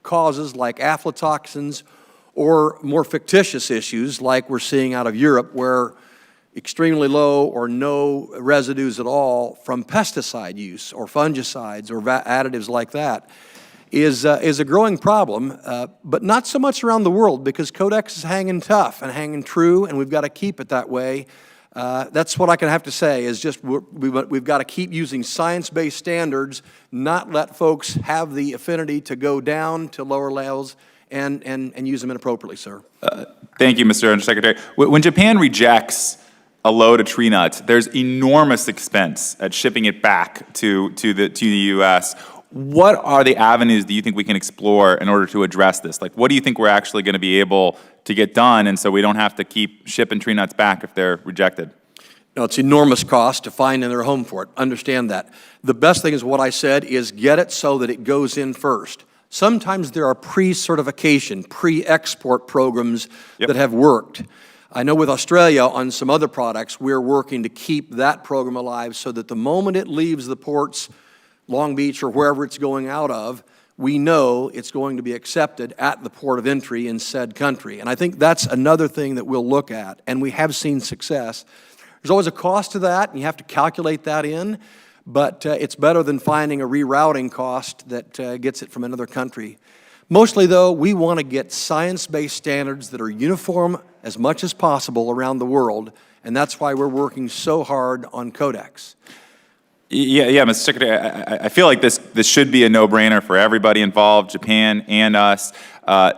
causes like aflatoxins or more fictitious issues like we're seeing out of Europe, where extremely low or no residues at all from pesticide use or fungicides or additives like that, is a growing problem, but not so much around the world because Codex is hanging tough and hanging true, and we've got to keep it that way. That's what I can have to say is just we've got to keep using science-based standards, not let folks have the affinity to go down to lower levels and use them inappropriately, sir. Thank you, Mr. Undersecretary. When Japan rejects a load of tree nuts, there's enormous expense at shipping it back to the U.S. What are the avenues that you think we can explore in order to address this? Like, what do you think we're actually going to be able to get done, and so we don't have to keep shipping tree nuts back if they're rejected? No, it's enormous cost to find another home for it. Understand that. The best thing is what I said is get it so that it goes in first. Sometimes there are pre-certification, pre-export programs that have worked. I know with Australia on some other products, we're working to keep that program alive so that the moment it leaves the ports, Long Beach or wherever it's going out of, we know it's going to be accepted at the port of entry in said country. And I think that's another thing that we'll look at, and we have seen success. There's always a cost to that, and you have to calculate that in, but it's better than finding a rerouting cost that gets it from another country. Mostly, though, we want to get science-based standards that are uniform as much as possible around the world, and that's why we're working so hard on Codex. Yeah, Mr. Secretary, I feel like this should be a no-brainer for everybody involved, Japan and us.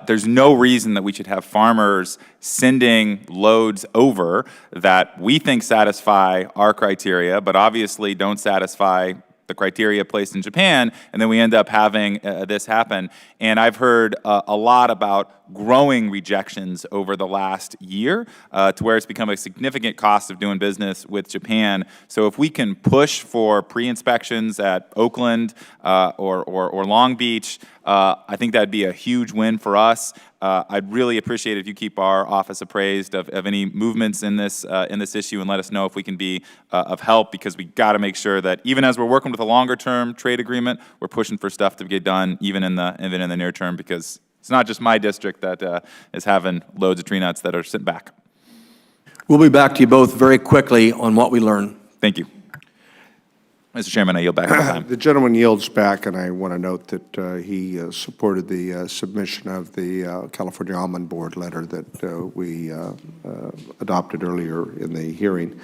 There's no reason that we should have farmers sending loads over that we think satisfy our criteria, but obviously don't satisfy the criteria placed in Japan, and then we end up having this happen. And I've heard a lot about growing rejections over the last year to where it's become a significant cost of doing business with Japan. So if we can push for pre-inspections at Oakland or Long Beach, I think that'd be a huge win for us. I'd really appreciate it if you keep our office appraised of any movements in this issue and let us know if we can be of help, because we got to make sure that even as we're working with a longer-term trade agreement, we're pushing for stuff to get done even in the near term, because it's not just my district that is having loads of tree nuts that are sent back. We'll be back to you both very quickly on what we learn. Thank you. Mr. Chairman, I yield back my time. The gentleman yields back, and I want to note that he supported the submission of the California Almond Board letter that we adopted earlier in the hearing.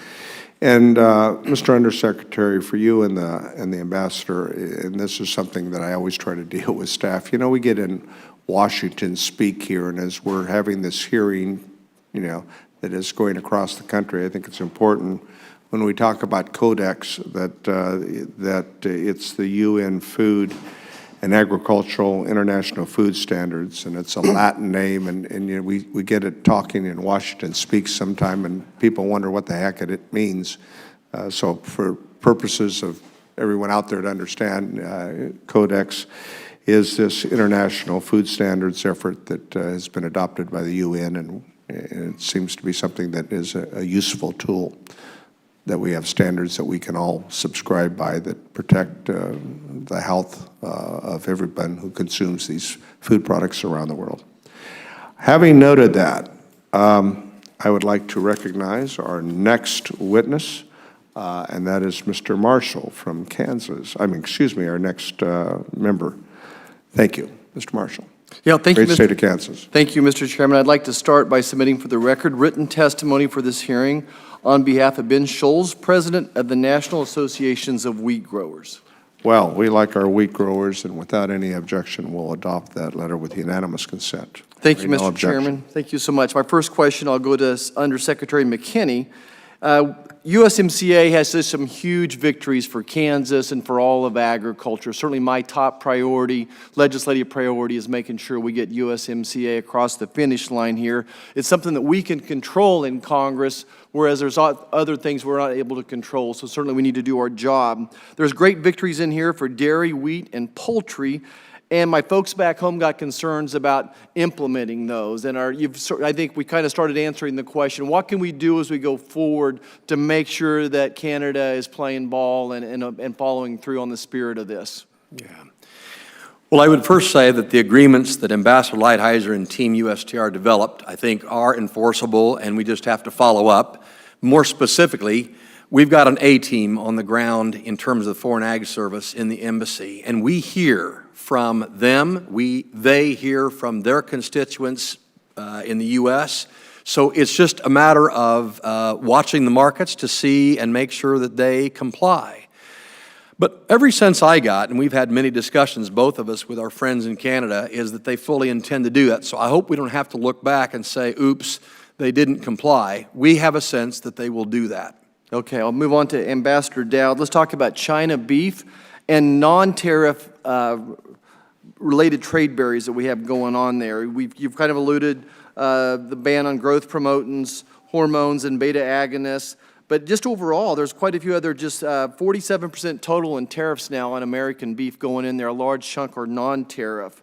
And Mr. Undersecretary, for you and the ambassador, and this is something that I always try to deal with staff. You know, we get in Washington speak here, and as we're having this hearing, you know, that is going across the country, I think it's important when we talk about Codex that it's the UN Food and Agricultural International Food Standards, and it's a Latin name, and you know, we get it talking in Washington speaks sometime, and people wonder what the heck it means. So for purposes of everyone out there to understand, Codex is this international food standards effort that has been adopted by the UN, and it seems to be something that is a useful tool, that we have standards that we can all subscribe by that protect the health of everyone who consumes these food products around the world. Having noted that, I would like to recognize our next witness, and that is Mr. Marshall from Kansas. Our next member. Thank you, Mr. Marshall. Yeah, thank you, Great state of Kansas. Thank you, Mr. Chairman. I'd like to start by submitting for the record written testimony for this hearing on behalf of Ben Scholes, President of the National Associations of Wheat Growers. Well, we like our wheat growers, and without any objection, we'll adopt that letter with unanimous consent. Thank you, No Mr. objection. Chairman. Thank you so much. My first question, I'll go to Undersecretary McKinney. USMCA has some huge victories for Kansas and for all of agriculture. Certainly my top priority, legislative priority, is making sure we get USMCA across the finish line here. It's something that we can control in Congress, whereas there's other things we're not able to control, so certainly we need to do our job. There's great victories in here for dairy, wheat, and poultry, and my folks back home got concerns about implementing those. And I think we kind of started answering the question, what can we do as we go forward to make sure that Canada is playing ball and following through on the spirit of this? Yeah. Well, I would first say that the agreements that Ambassador Lighthizer and Team USTR developed, I think, are enforceable, and we just have to follow up. More specifically, We've got an A-team on the ground in terms of the Foreign Ag Service in the embassy, and we hear from them. They hear from their constituents in the U.S., so it's just a matter of watching the markets to see and make sure that they comply. But every sense I got, and we've had many discussions, both of us, with our friends in Canada, is that they fully intend to do that. So I hope we don't have to look back and say, oops, they didn't comply. We have a sense that they will do that. Okay, I'll move on to Ambassador Dowd. Let's talk about China beef and non-tariff related trade barriers that we have going on there. You've kind of alluded the ban on growth promotants, hormones, and beta agonists. But just overall, there's quite a few other, just 47% total in tariffs now on American beef going in there. A large chunk are non-tariff.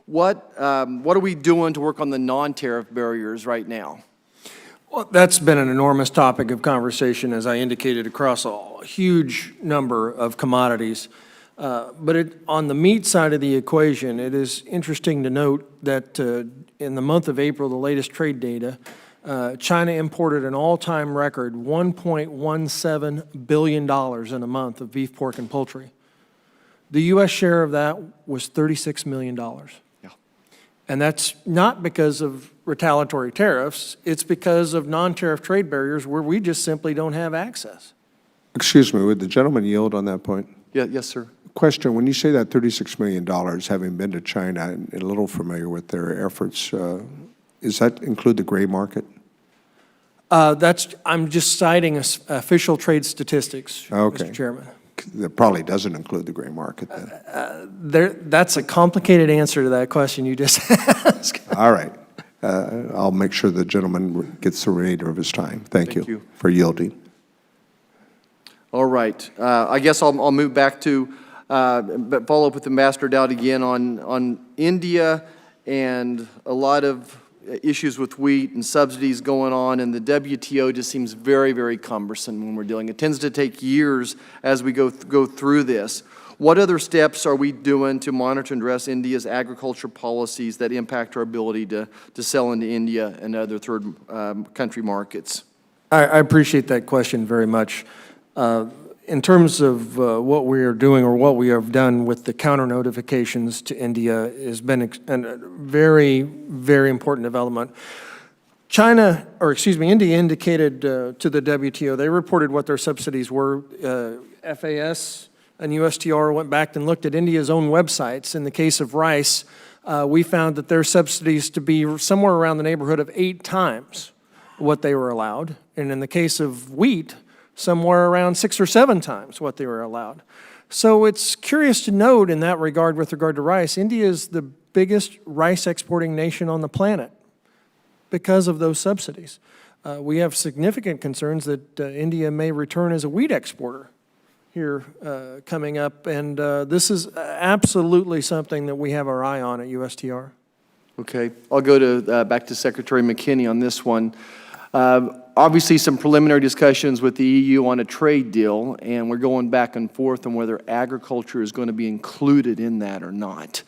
What are we doing to work on the non-tariff barriers right now? Well, that's been an enormous topic of conversation, as I indicated, across a huge number of commodities. But on the meat side of the equation, it is interesting to note that in the month of April, the latest trade data, China imported an all-time record $1.17 billion in a month of beef, pork, and poultry. The U.S. share of that was $36 million. Yeah. And that's not because of retaliatory tariffs, it's because of non-tariff trade barriers where we just simply don't have access. Excuse me, would the gentleman yield on that point? Yeah, yes, sir. Question, when you say that $36 million, having been to China and a little familiar with their efforts, does that include the gray market? I'm just citing official trade statistics, Okay. Mr. Chairman. That probably doesn't include the gray market then. That's a complicated answer to that question you just asked. All right. I'll make sure the gentleman gets the remainder of his time. Thank you for yielding. All right. I guess I'll move back to, but follow up with Ambassador Dowd again on India and a lot of issues with wheat and subsidies going on, and the WTO just seems very, very cumbersome when we're dealing. It tends to take years as we go through this. What other steps are we doing to monitor and address India's agriculture policies that impact our ability to sell into India and other third country markets? I appreciate that question very much. In terms of what we are doing or what we have done with the counter notifications to India has been a very, very important development. India indicated to the WTO, they reported what their subsidies were. FAS and USTR went back and looked at India's own websites. In the case of rice, we found that their subsidies to be somewhere around the neighborhood of 8 times what they were allowed. And in the case of wheat, somewhere around 6 or 7 times what they were allowed. So it's curious to note in that regard, with regard to rice, India is the biggest rice exporting nation on the planet because of those subsidies. We have significant concerns that India may return as a wheat exporter here coming up, and this is absolutely something that we have our eye on at USTR. Okay, I'll go to back to Secretary McKinney on this one. Obviously, some preliminary discussions with the EU on a trade deal, and we're going back and forth on whether agriculture is going to be included in that or not.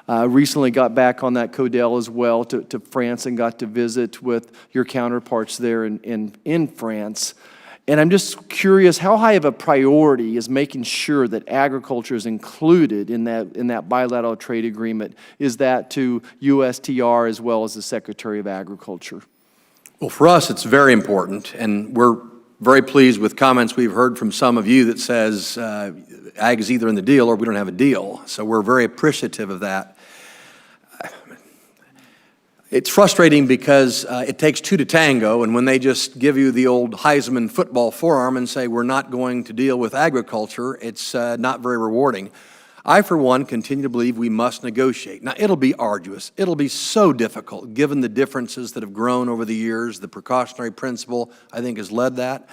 Recently got back on that CODEL as well to France and got to visit with your counterparts there in France. And I'm just curious, how high of a priority is making sure that agriculture is included in that bilateral trade agreement? Is that to USTR as well as the Secretary of Agriculture? Well, for us, it's very important, and we're very pleased with comments we've heard from some of you that says ag is either in the deal or we don't have a deal. So we're very appreciative of that. It's frustrating because it takes 2 to tango, and when they just give you the old Heisman football forearm and say we're not going to deal with agriculture, it's not very rewarding. I, for one, continue to believe we must negotiate. Now, it'll be arduous. It'll be so difficult, given the differences that have grown over the years. The precautionary principle, I think, has led that.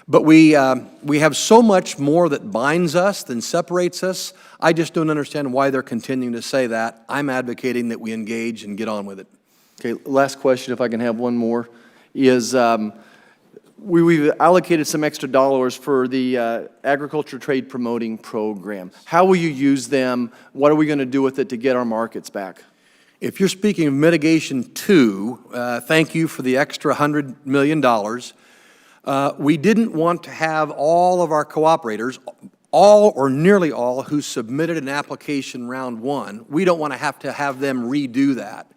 But we have so much more that binds us than separates us. I just don't understand why they're continuing to say that. I'm advocating that we engage and get on with it. Okay, last question, if I can have one more, is we've allocated some extra dollars for the agriculture trade promoting program. How will you use them? What are we going to do with it to get our markets back? If you're speaking of Mitigation 2, thank you for the extra $100 million. We didn't want to have all of our cooperators, all or nearly all, who submitted an application round one, we don't want to have them redo that.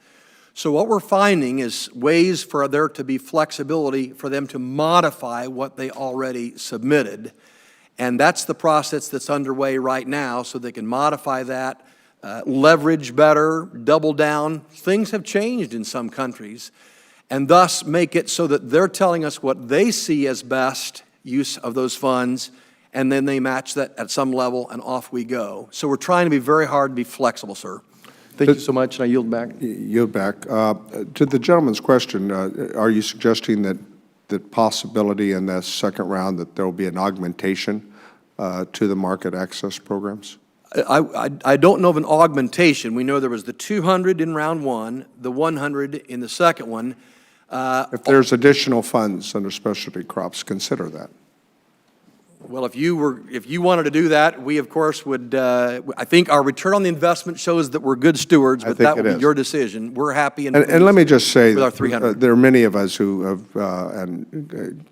So what we're finding is ways for there to be flexibility for them to modify what they already submitted. And that's the process that's underway right now, so they can modify that, leverage better, double down. Things have changed in some countries, and thus make it so that they're telling us what they see as best use of those funds, and then they match that at some level, and off we go. So we're trying to be very hard to be flexible, sir. Thank you so much, and I yield back. Yield back. To the gentleman's question, are you suggesting that the possibility in the second round that there will be an augmentation to the market access programs? I don't know of an augmentation. We know there was the 200 in round one, the 100 in the second one. If there's additional funds under specialty crops, consider that. Well, if you wanted to do that, we of course would, I think our return on the investment shows that we're good stewards, but that would be your decision. We're happy and let me just say, with our 300. There are many of us who have,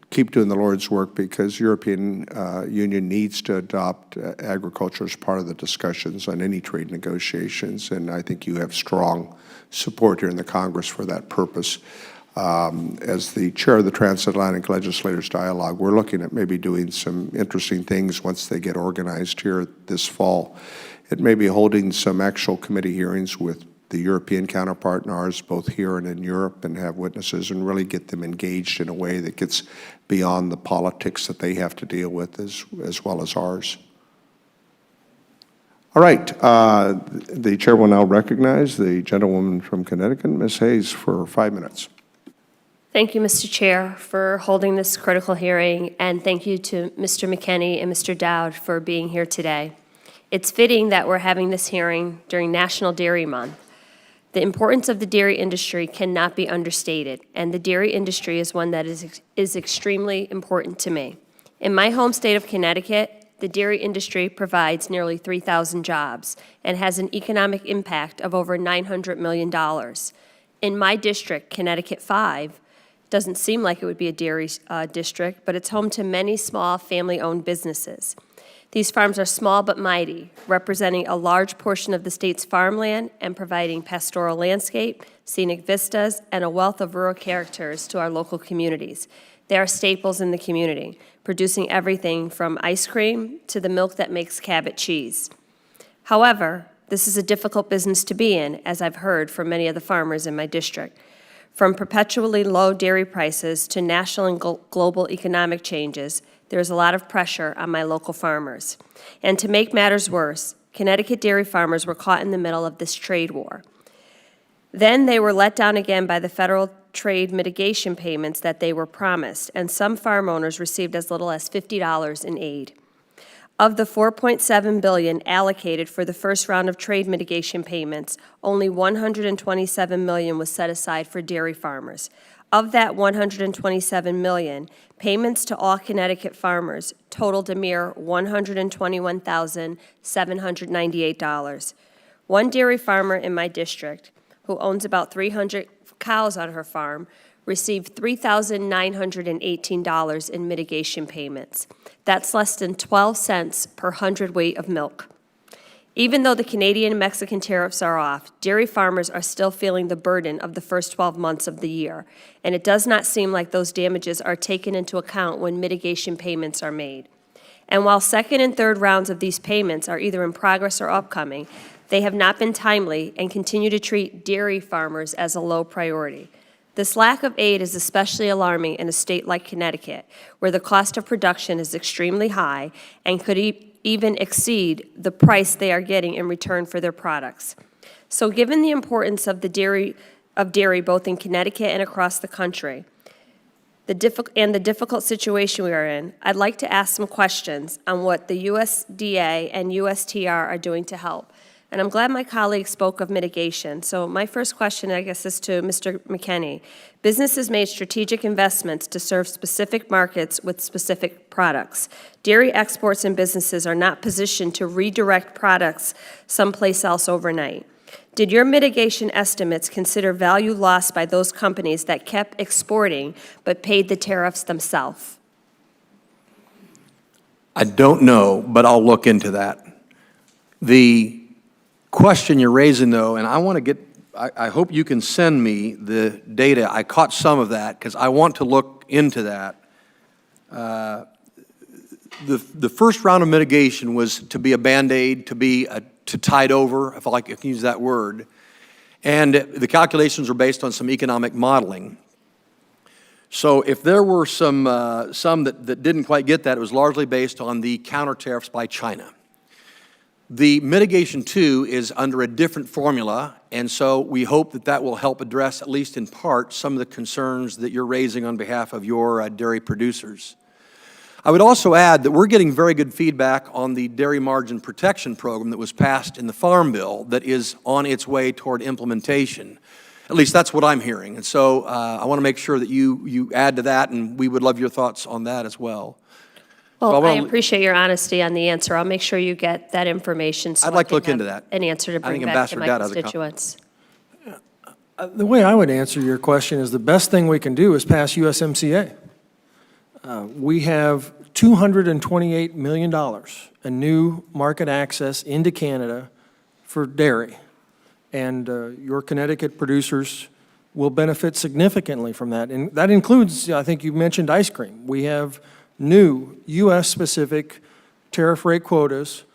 keep doing the Lord's work because European Union needs to adopt agriculture as part of the discussions on any trade negotiations, and I think you have strong support here in the Congress for that purpose. As the chair of the Transatlantic Legislators Dialogue, we're looking at maybe doing some interesting things once they get organized here this fall. It may be holding some actual committee hearings with the European counterpart and ours, both here and in Europe, and have witnesses and really get them engaged in a way that gets beyond the politics that they have to deal with as well as ours. All right, the chair will now recognize the gentlewoman from Connecticut, Ms. Hayes, for 5 minutes. Thank you, Mr. Chair, for holding this critical hearing, and thank you to Mr. McKinney and Mr. Dowd for being here today. It's fitting that we're having this hearing during National Dairy Month. The importance of the dairy industry cannot be understated, and the dairy industry is one that is extremely important to me. In my home state of Connecticut, the dairy industry provides nearly 3,000 jobs and has an economic impact of over $900 million. In my district, Connecticut 5, doesn't seem like it would be a dairy district, but it's home to many small family-owned businesses. These farms are small but mighty, representing a large portion of the state's farmland and providing pastoral landscape, scenic vistas, and a wealth of rural characters to our local communities. They are staples in the community, producing everything from ice cream to the milk that makes Cabot cheese. However, this is a difficult business to be in, as I've heard from many of the farmers in my district. From perpetually low dairy prices to national and global economic changes, there is a lot of pressure on my local farmers. And to make matters worse, Connecticut dairy farmers were caught in the middle of this trade war. Then they were let down again by the federal trade mitigation payments that they were promised, and some farm owners received as little as $50 in aid. Of the $4.7 billion allocated for the first round of trade mitigation payments, only $127 million was set aside for dairy farmers. Of that $127 million, payments to all Connecticut farmers totaled a mere $121,798. One dairy farmer in my district, who owns about 300 cows on her farm, received $3,918 in mitigation payments. That's less than 12 cents per hundredweight of milk. Even though the Canadian and Mexican tariffs are off, dairy farmers are still feeling the burden of the first 12 months of the year, and it does not seem like those damages are taken into account when mitigation payments are made. And while second and third rounds of these payments are either in progress or upcoming, they have not been timely and continue to treat dairy farmers as a low priority. This lack of aid is especially alarming in a state like Connecticut, where the cost of production is extremely high and could even exceed the price they are getting in return for their products. So given the importance of dairy both in Connecticut and across the country, the difficult situation we are in, I'd like to ask some questions on what the USDA and USTR are doing to help. And I'm glad my colleague spoke of mitigation. So my first question, I guess, is to Mr. McKinney. Businesses made strategic investments to serve specific markets with specific products. Dairy exports and businesses are not positioned to redirect products someplace else overnight. Did your mitigation estimates consider value lost by those companies that kept exporting but paid the tariffs themselves? I don't know, but I'll look into that. The question you're raising, though, and I want to get, I hope you can send me the data. I caught some of that because I want to look into that. The first round of mitigation was to be a Band-Aid, to tide over, if I can use that word. And the calculations were based on some economic modeling. So if there were some that didn't quite get that, it was largely based on the counter tariffs by China. The Mitigation 2 is under a different formula, and so we hope that that will help address, at least in part, some of the concerns that you're raising on behalf of your dairy producers. I would also add that we're getting very good feedback on the Dairy Margin Protection Program that was passed in the Farm Bill that is on its way toward implementation. At least that's what I'm hearing. And so I want to make sure that you add to that, and we would love your thoughts on that as well. Well, I appreciate your honesty on the answer. I'll make sure you get that information so I'd like to I look can into have that. an answer to I think bring back to Ambassador my Dowd has a constituents. The way I would answer your question is the best thing we can do is pass USMCA. We have $228 million in new market access into Canada for dairy. And your Connecticut producers will benefit significantly from that. And that includes, I think you mentioned ice cream. We have new U.S.-specific tariff rate quotas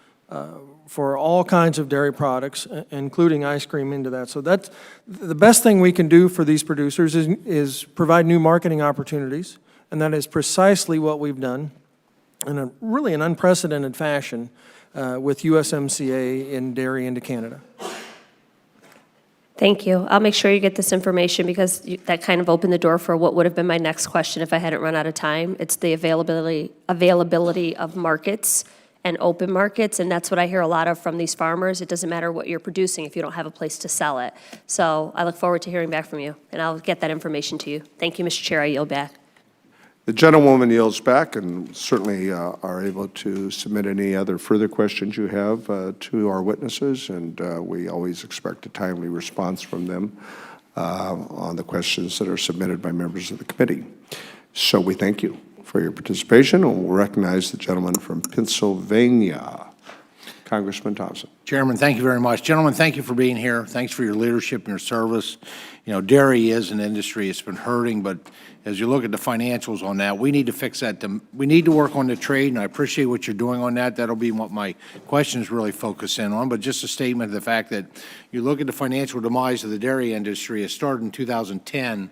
for all kinds of dairy products, including ice cream into that. So that's the best thing we can do for these producers is provide new marketing opportunities, and that is precisely what we've done in really an unprecedented fashion with USMCA in dairy into Canada. Thank you. I'll make sure you get this information because that kind of opened the door for what would have been my next question if I hadn't run out of time. It's the availability of markets and open markets, and that's what I hear a lot of from these farmers. It doesn't matter what you're producing if you don't have a place to sell it. So I look forward to hearing back from you, and I'll get that information to you. Thank you, Mr. Chair. I yield back. The gentlewoman yields back and certainly are able to submit any other further questions you have to our witnesses, and we always expect a timely response from them on the questions that are submitted by members of the committee. So we thank you for your participation, and we'll recognize the gentleman from Pennsylvania, Congressman Thompson. Chairman, thank you very much. Gentlemen, thank you for being here. Thanks for your leadership and your service. You know, dairy is an industry. It's been hurting, but as you look at the financials on that, we need to fix that. We need to work on the trade, and I appreciate what you're doing on that. That'll be what my questions really focus in on, but just a statement of the fact that you look at the financial demise of the dairy industry. It started in 2010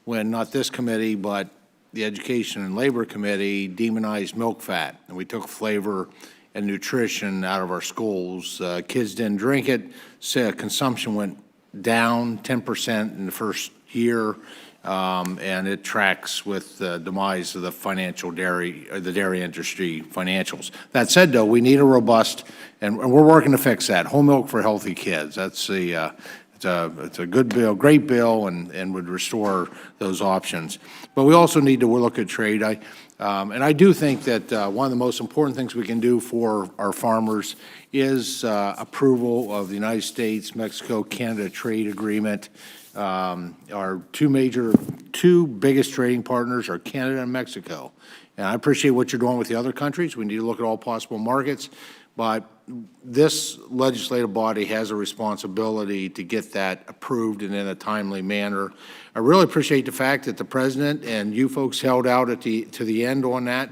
when not this committee, but the Education and Labor Committee demonized milk fat, and we took flavor and nutrition out of our schools. Kids didn't drink it, so consumption went down 10% in the first year, and it tracks with the demise of the the dairy industry financials. That said, though, we need a robust, and we're working to fix that, whole milk for healthy kids. That's it's a good bill, great bill, and would restore those options. But we also need to look at trade. And I do think that one of the most important things we can do for our farmers is approval of the United States, Mexico, Canada trade agreement. Our two biggest trading partners are Canada and Mexico. And I appreciate what you're doing with the other countries. We need to look at all possible markets. But this legislative body has a responsibility to get that approved and in a timely manner. I really appreciate the fact that the President and you folks held out to the end on that,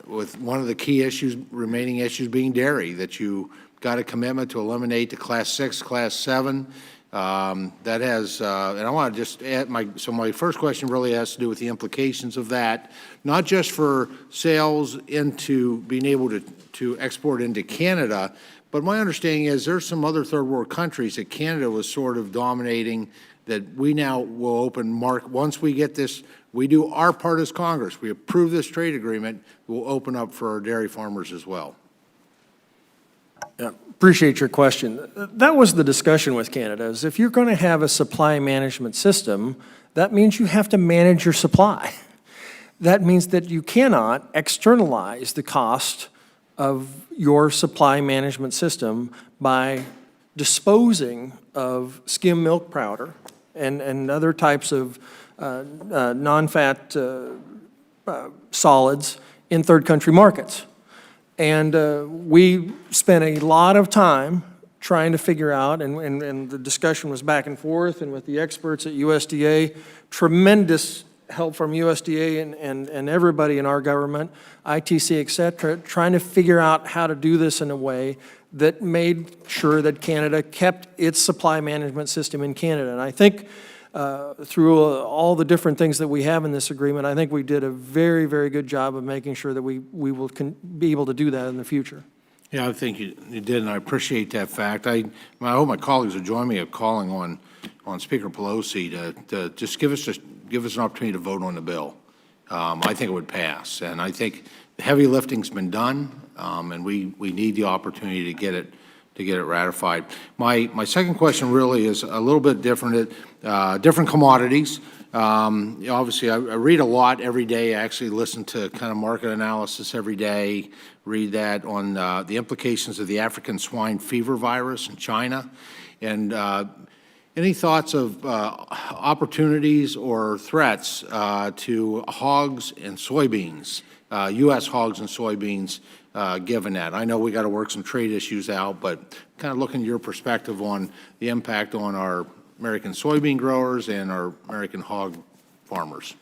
with one of the key remaining issues being dairy, that you got a commitment to eliminate the Class 6, Class 7. That has, and I want to just add my first question really has to do with the implications of that, not just for sales into being able to export into Canada, but my understanding is there's some other third world countries that Canada was sort of dominating that we now will open once we get this, we do our part as Congress, we approve this trade agreement, we'll open up for our dairy farmers as well. Yeah, appreciate your question. That was the discussion with Canada, is if you're going to have a supply management system, that means you have to manage your supply. That means that you cannot externalize the cost of your supply management system by disposing of skim milk powder and other types of non-fat solids in third country markets. And we spent a lot of time trying to figure out, and the discussion was back and forth, and with the experts at USDA, tremendous help from USDA and everybody in our government, ITC, et cetera, trying to figure out how to do this in a way that made sure that Canada kept its supply management system in Canada. And I think through all the different things that we have in this agreement, I think we did a very, very good job of making sure that we will be able to do that in the future. Yeah, I think you did, and I appreciate that fact. I hope my colleagues will join me in calling on Speaker Pelosi to just give us an opportunity to vote on the bill. I think it would pass, and I think the heavy lifting's been done, and we need the opportunity to get it ratified. My second question really is a little bit different. Different commodities. Obviously, I read a lot every day. I actually listen to kind of market analysis every day. Read that on the implications of the African swine fever virus in China, and any thoughts of opportunities or threats to hogs and soybeans, U.S. hogs and soybeans, given that? I know we got to work some trade issues out, but kind of looking at your perspective on the impact on our American soybean growers and our American hog farmers.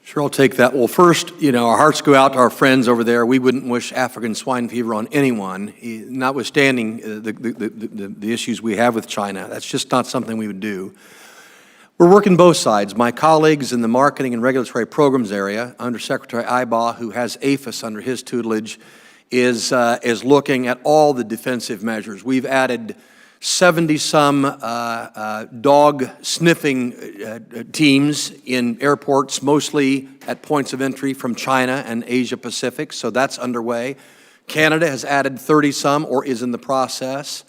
Sure, I'll take that. Well, first, our hearts go out to our friends over there. We wouldn't wish African swine fever on anyone, notwithstanding the issues we have with China. That's just not something we would do. We're working both sides. My colleagues in the marketing and regulatory programs area, Undersecretary Ibaugh, who has APHIS under his tutelage, is looking at all the defensive measures. We've added 70-some dog sniffing teams in airports, mostly at points of entry from China and Asia Pacific, so that's underway. Canada has added 30-some or is in the process.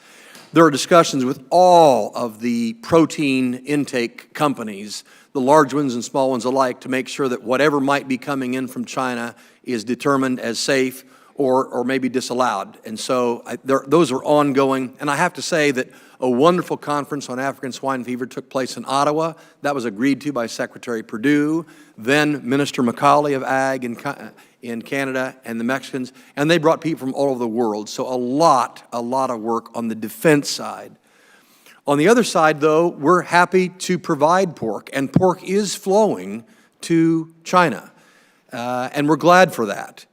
There are discussions with all of the protein intake companies, the large ones and small ones alike, to make sure that whatever might be coming in from China is determined as safe or maybe disallowed. And so those are ongoing. And I have to say that a wonderful conference on African swine fever took place in Ottawa. That was agreed to by Secretary Perdue, then Minister Macaulay of Ag in Canada, and the Mexicans. And they brought people from all over the world. So a lot of work on the defense side. On the other side, though, we're happy to provide pork, and pork is flowing to China. And we're glad for that.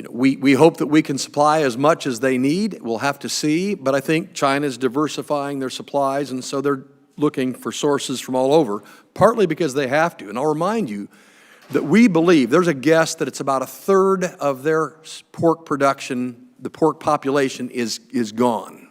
We hope that we can supply as much as they need. We'll have to see, but I think China's diversifying their supplies, and so they're looking for sources from all over, partly because they have to. And I'll remind you that we believe, there's a guess that it's about a third of their pork production, the pork population is gone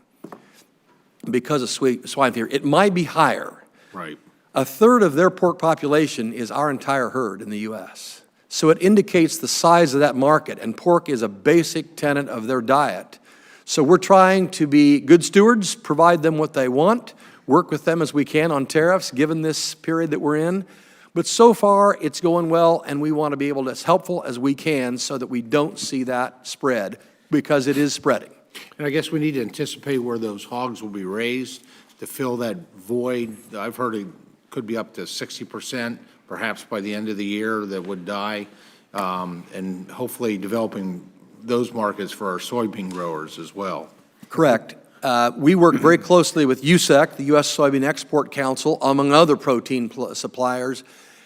because of swine fever. It might be higher. Right. A third of their pork population is our entire herd in the U.S. So it indicates the size of that market, and pork is a basic tenet of their diet. So we're trying to be good stewards, provide them what they want, work with them as we can on tariffs, given this period that we're in. But so far, it's going well, and we want to be able to, as helpful as we can so that we don't see that spread, because it is spreading. And I guess we need to anticipate where those hogs will be raised to fill that void. I've heard it could be up to 60%. Perhaps by the end of the year that would die, and hopefully developing those markets for our soybean growers as well. Correct. We work very closely with USEC, the U.S. Soybean Export Council, among other protein suppliers,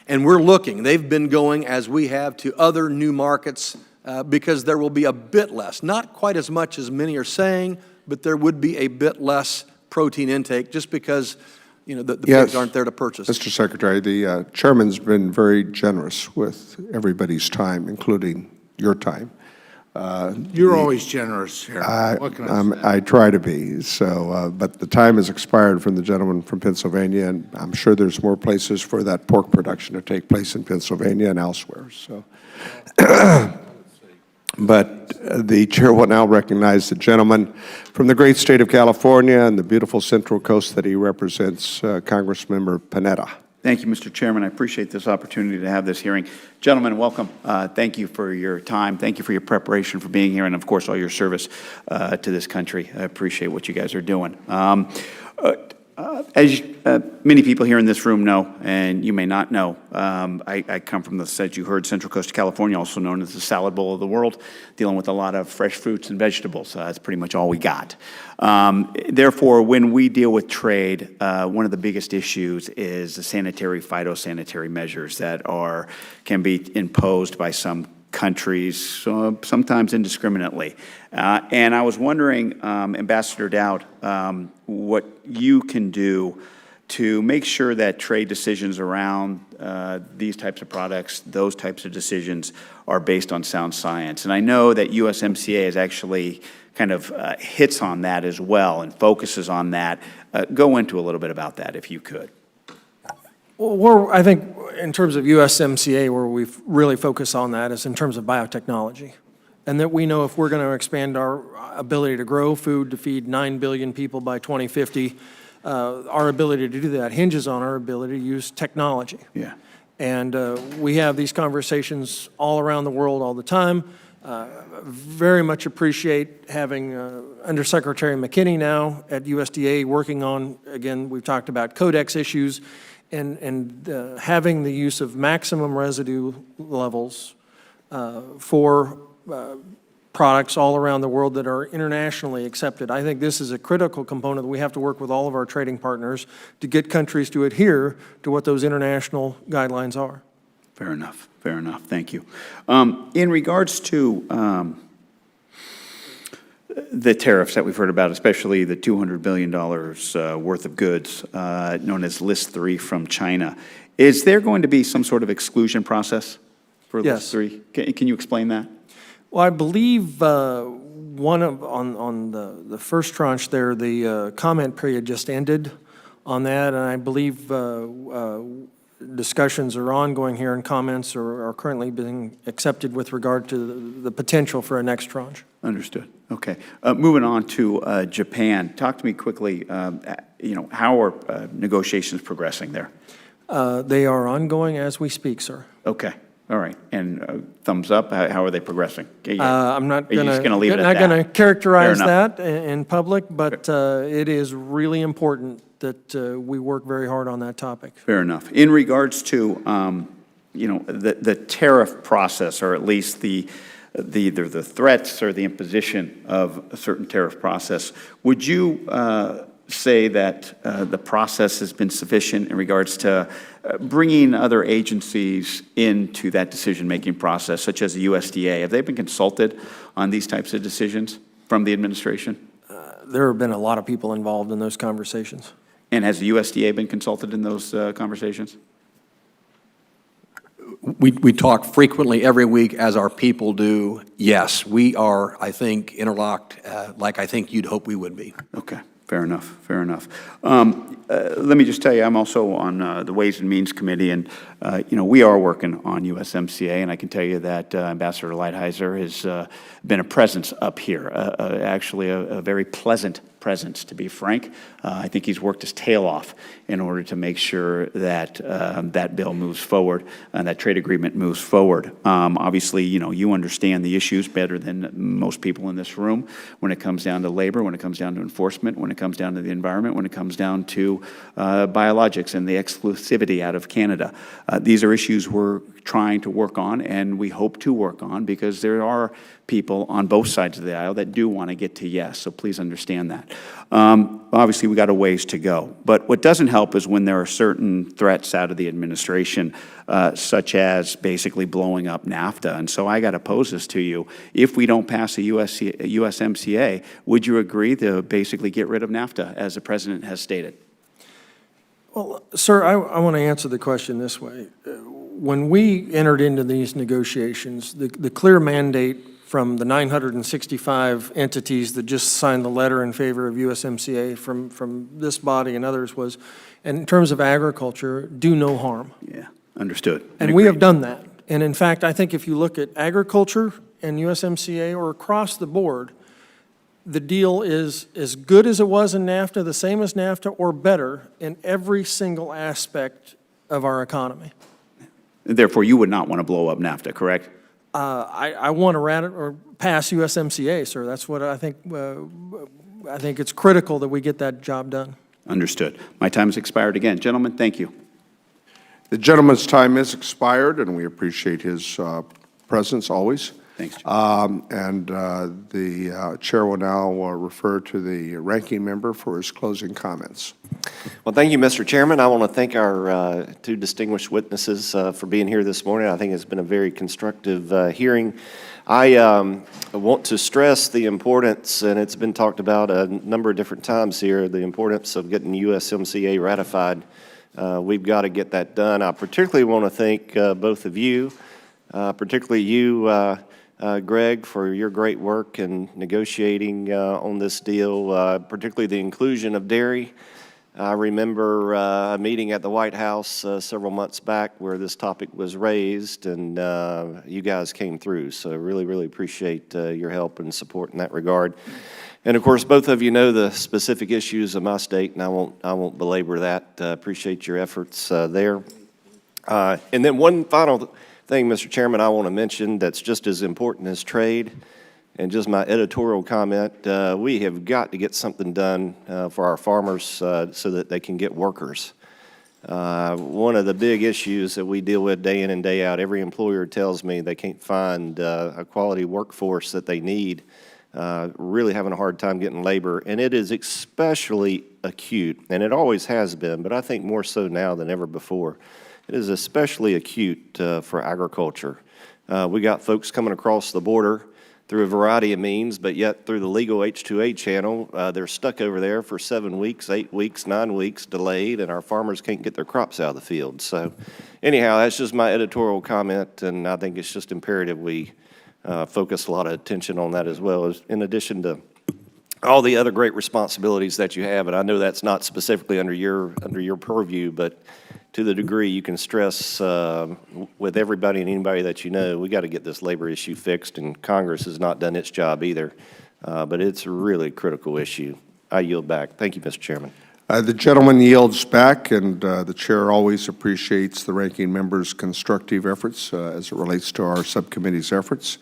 and we're looking. They've been going, as we have, to other new markets because there will be a bit less, not quite as much as many are saying, but there would be a bit less protein intake just because the pigs aren't there to purchase. Mr. Secretary, the chairman's been very generous with everybody's time, including your time. You're always generous here. What can I say? I try to be. So, but the time has expired from the gentleman from Pennsylvania, and I'm sure there's more places for that pork production to take place in Pennsylvania and elsewhere. So, but the chair will now recognize the gentleman from the great state of California and the beautiful Central Coast that he represents, Congressmember Panetta. Thank you, Mr. Chairman. I appreciate this opportunity to have this hearing. Gentlemen, welcome. Thank you for your time. Thank you for your preparation for being here, and of course, all your service to this country. I appreciate what you guys are doing. As many people here in this room know, and you may not know, I come from as you heard, Central Coast of California, also known as the salad bowl of the world, dealing with a lot of fresh fruits and vegetables. That's pretty much all we got. Therefore, when we deal with trade, one of the biggest issues is the sanitary, phytosanitary measures that can be imposed by some countries, sometimes indiscriminately. And I was wondering, Ambassador Dowd, what you can do to make sure that trade decisions around these types of products, those types of decisions, are based on sound science. And I know that USMCA is actually kind of hits on that as well and focuses on that. Go into a little bit about that, if you could. Well, I think in terms of USMCA, where we've really focused on that is in terms of biotechnology. And that we know if we're going to expand our ability to grow food to feed 9 billion people by 2050, our ability to do that hinges on our ability to use technology. Yeah. And we have these conversations all around the world all the time. Very much appreciate having Undersecretary McKinney now at USDA working on, again, we've talked about codex issues, and having the use of maximum residue levels for products all around the world that are internationally accepted. I think this is a critical component that we have to work with all of our trading partners to get countries to adhere to what those international guidelines are. Fair enough. Fair enough. Thank you. In regards to the tariffs that we've heard about, especially the $200 billion worth of goods known as List 3 from China, is there going to be some sort of exclusion process for List 3? Can you explain that? Well, I believe on the first tranche there, the comment period just ended on that, and I believe discussions are ongoing here and comments are currently being accepted with regard to the potential for a next tranche. Understood. Okay. Moving on to Japan. Talk to me quickly, how are negotiations progressing there? They are ongoing as we speak, sir. Okay. All right. And thumbs up, how are they progressing? I'm not going to characterize that in public, but it is really important that we work very hard on that topic. Fair enough. In regards to, the tariff process, or at least either the threats or the imposition of a certain tariff process, would you say that the process has been sufficient in regards to bringing other agencies into that decision-making process, such as the USDA? Have they been consulted on these types of decisions from the administration? There have been a lot of people involved in those conversations. And has the USDA been consulted in those conversations? We talk frequently every week, as our people do. Yes, we are, I think, interlocked like I think you'd hope we would be. Okay. Fair enough. Fair enough. Let me just tell you, I'm also on the Ways and Means Committee, and we are working on USMCA, and I can tell you that Ambassador Lighthizer has been a presence up here, actually a very pleasant presence, to be frank. I think he's worked his tail off in order to make sure that that bill moves forward and that trade agreement moves forward. Obviously, you understand the issues better than most people in this room when it comes down to labor, when it comes down to enforcement, when it comes down to the environment, when it comes down to biologics and the exclusivity out of Canada. These are issues we're trying to work on, and we hope to work on, because there are people on both sides of the aisle that do want to get to yes, so please understand that. Obviously, we got a ways to go, but what doesn't help is when there are certain threats out of the administration, such as basically blowing up NAFTA. And so I got to pose this to you. If we don't pass a USMCA, would you agree to basically get rid of NAFTA, as the president has stated? Well, sir, I want to answer the question this way. When we entered into these negotiations, the clear mandate from the 965 entities that just signed the letter in favor of USMCA from this body and others was, in terms of agriculture, do no harm. Yeah, understood. And we have done that. And in fact, I think if you look at agriculture and USMCA or across the board, the deal is as good as it was in NAFTA, the same as NAFTA, or better in every single aspect of our economy. Therefore, you would not want to blow up NAFTA, correct? I want to pass USMCA, sir. That's what I think. I think it's critical that we get that job done. Understood. My time has expired again. Gentlemen, thank you. The gentleman's time is expired, and we appreciate his presence always. Thanks, Jim. The chair will now refer to the ranking member for his closing comments. Well, thank you, Mr. Chairman. I want to thank our two distinguished witnesses for being here this morning. I think it's been a very constructive hearing. I want to stress the importance, and it's been talked about a number of different times here, the importance of getting USMCA ratified. We've got to get that done. I particularly want to thank both of you, particularly you, Greg, for your great work in negotiating on this deal, particularly the inclusion of dairy. I remember a meeting at the White House several months back where this topic was raised, and you guys came through. So really, really appreciate your help and support in that regard. And of course, both of you know the specific issues of my state, and I won't belabor that. Appreciate your efforts there. And then one final thing, Mr. Chairman, I want to mention that's just as important as trade. And just my editorial comment, we have got to get something done for our farmers so that they can get workers. One of the big issues that we deal with day in and day out, every employer tells me they can't find a quality workforce that they need, really having a hard time getting labor. And it is especially acute, and it always has been, but I think more so now than ever before. It is especially acute for agriculture. We got folks coming across the border through a variety of means, but yet through the legal H-2A channel, they're stuck over there for 7 weeks, 8 weeks, 9 weeks, delayed, and our farmers can't get their crops out of the field. So anyhow, that's just my editorial comment, and I think it's just imperative we focus a lot of attention on that as well, as in addition to all the other great responsibilities that you have. And I know that's not specifically under your purview, but to the degree you can stress with everybody and anybody that you know, we got to get this labor issue fixed, and Congress has not done its job either. But it's a really critical issue. I yield back. Thank you, Mr. Chairman. The gentleman yields back, and the chair always appreciates the ranking member's constructive efforts as it relates to our subcommittee's efforts.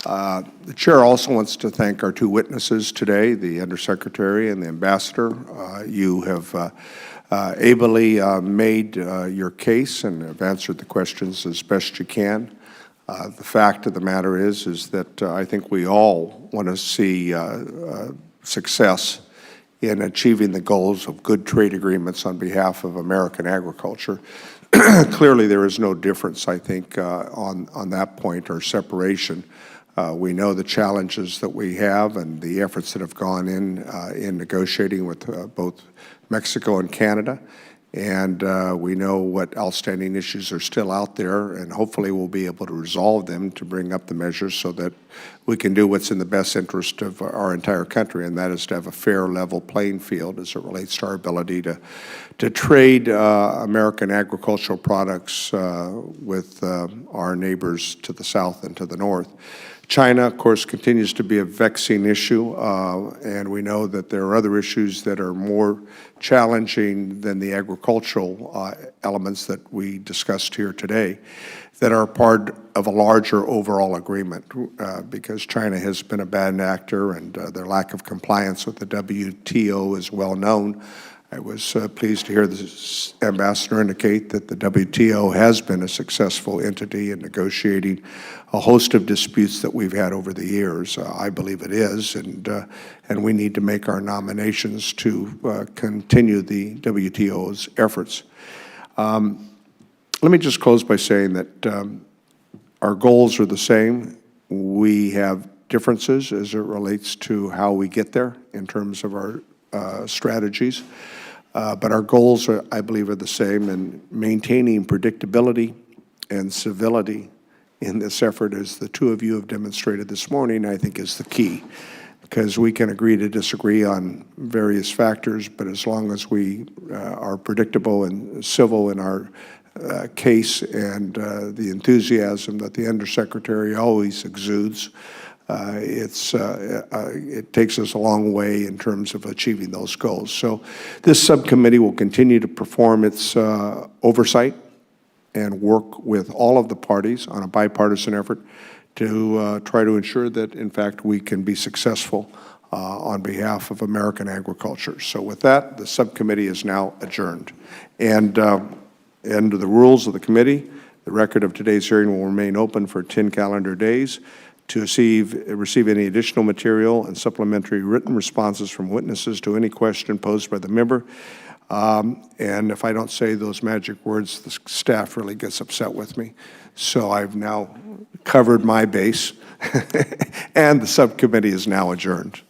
The chair also wants to thank our two witnesses today, the Undersecretary and the Ambassador. You have ably made your case and have answered the questions as best you can. The fact of the matter is that I think we all want to see success in achieving the goals of good trade agreements on behalf of American agriculture. Clearly, there is no difference, I think, on that point or separation. We know the challenges that we have and the efforts that have gone in negotiating with both Mexico and Canada, and we know what outstanding issues are still out there, and hopefully we'll be able to resolve them to bring up the measures so that we can do what's in the best interest of our entire country, and that is to have a fair, level playing field as it relates to our ability to trade American agricultural products with our neighbors to the south and to the north. China, of course, continues to be a vexing issue, and we know that there are other issues that are more challenging than the agricultural elements that we discussed here today that are part of a larger overall agreement because China has been a bad actor and their lack of compliance with the WTO is well known. I was pleased to hear the ambassador indicate that the WTO has been a successful entity in negotiating a host of disputes that we've had over the years. I believe it is, and we need to make our nominations to continue the WTO's efforts. Let me just close by saying that our goals are the same. We have differences as it relates to how we get there in terms of our strategies. But our goals, I believe, are the same, and maintaining predictability and civility in this effort, as the two of you have demonstrated this morning, I think is the key. Because we can agree to disagree on various factors, but as long as we are predictable and civil in our case and the enthusiasm that the Undersecretary always exudes, it takes us a long way in terms of achieving those goals. So this subcommittee will continue to perform its oversight and work with all of the parties on a bipartisan effort to try to ensure that, in fact, we can be successful on behalf of American agriculture. So with that, the subcommittee is now adjourned. And under the rules of the committee, the record of today's hearing will remain open for 10 calendar days to receive any additional material and supplementary written responses from witnesses to any question posed by the member. And if I don't say those magic words, the staff really gets upset with me. So I've now covered my base, and the subcommittee is now adjourned.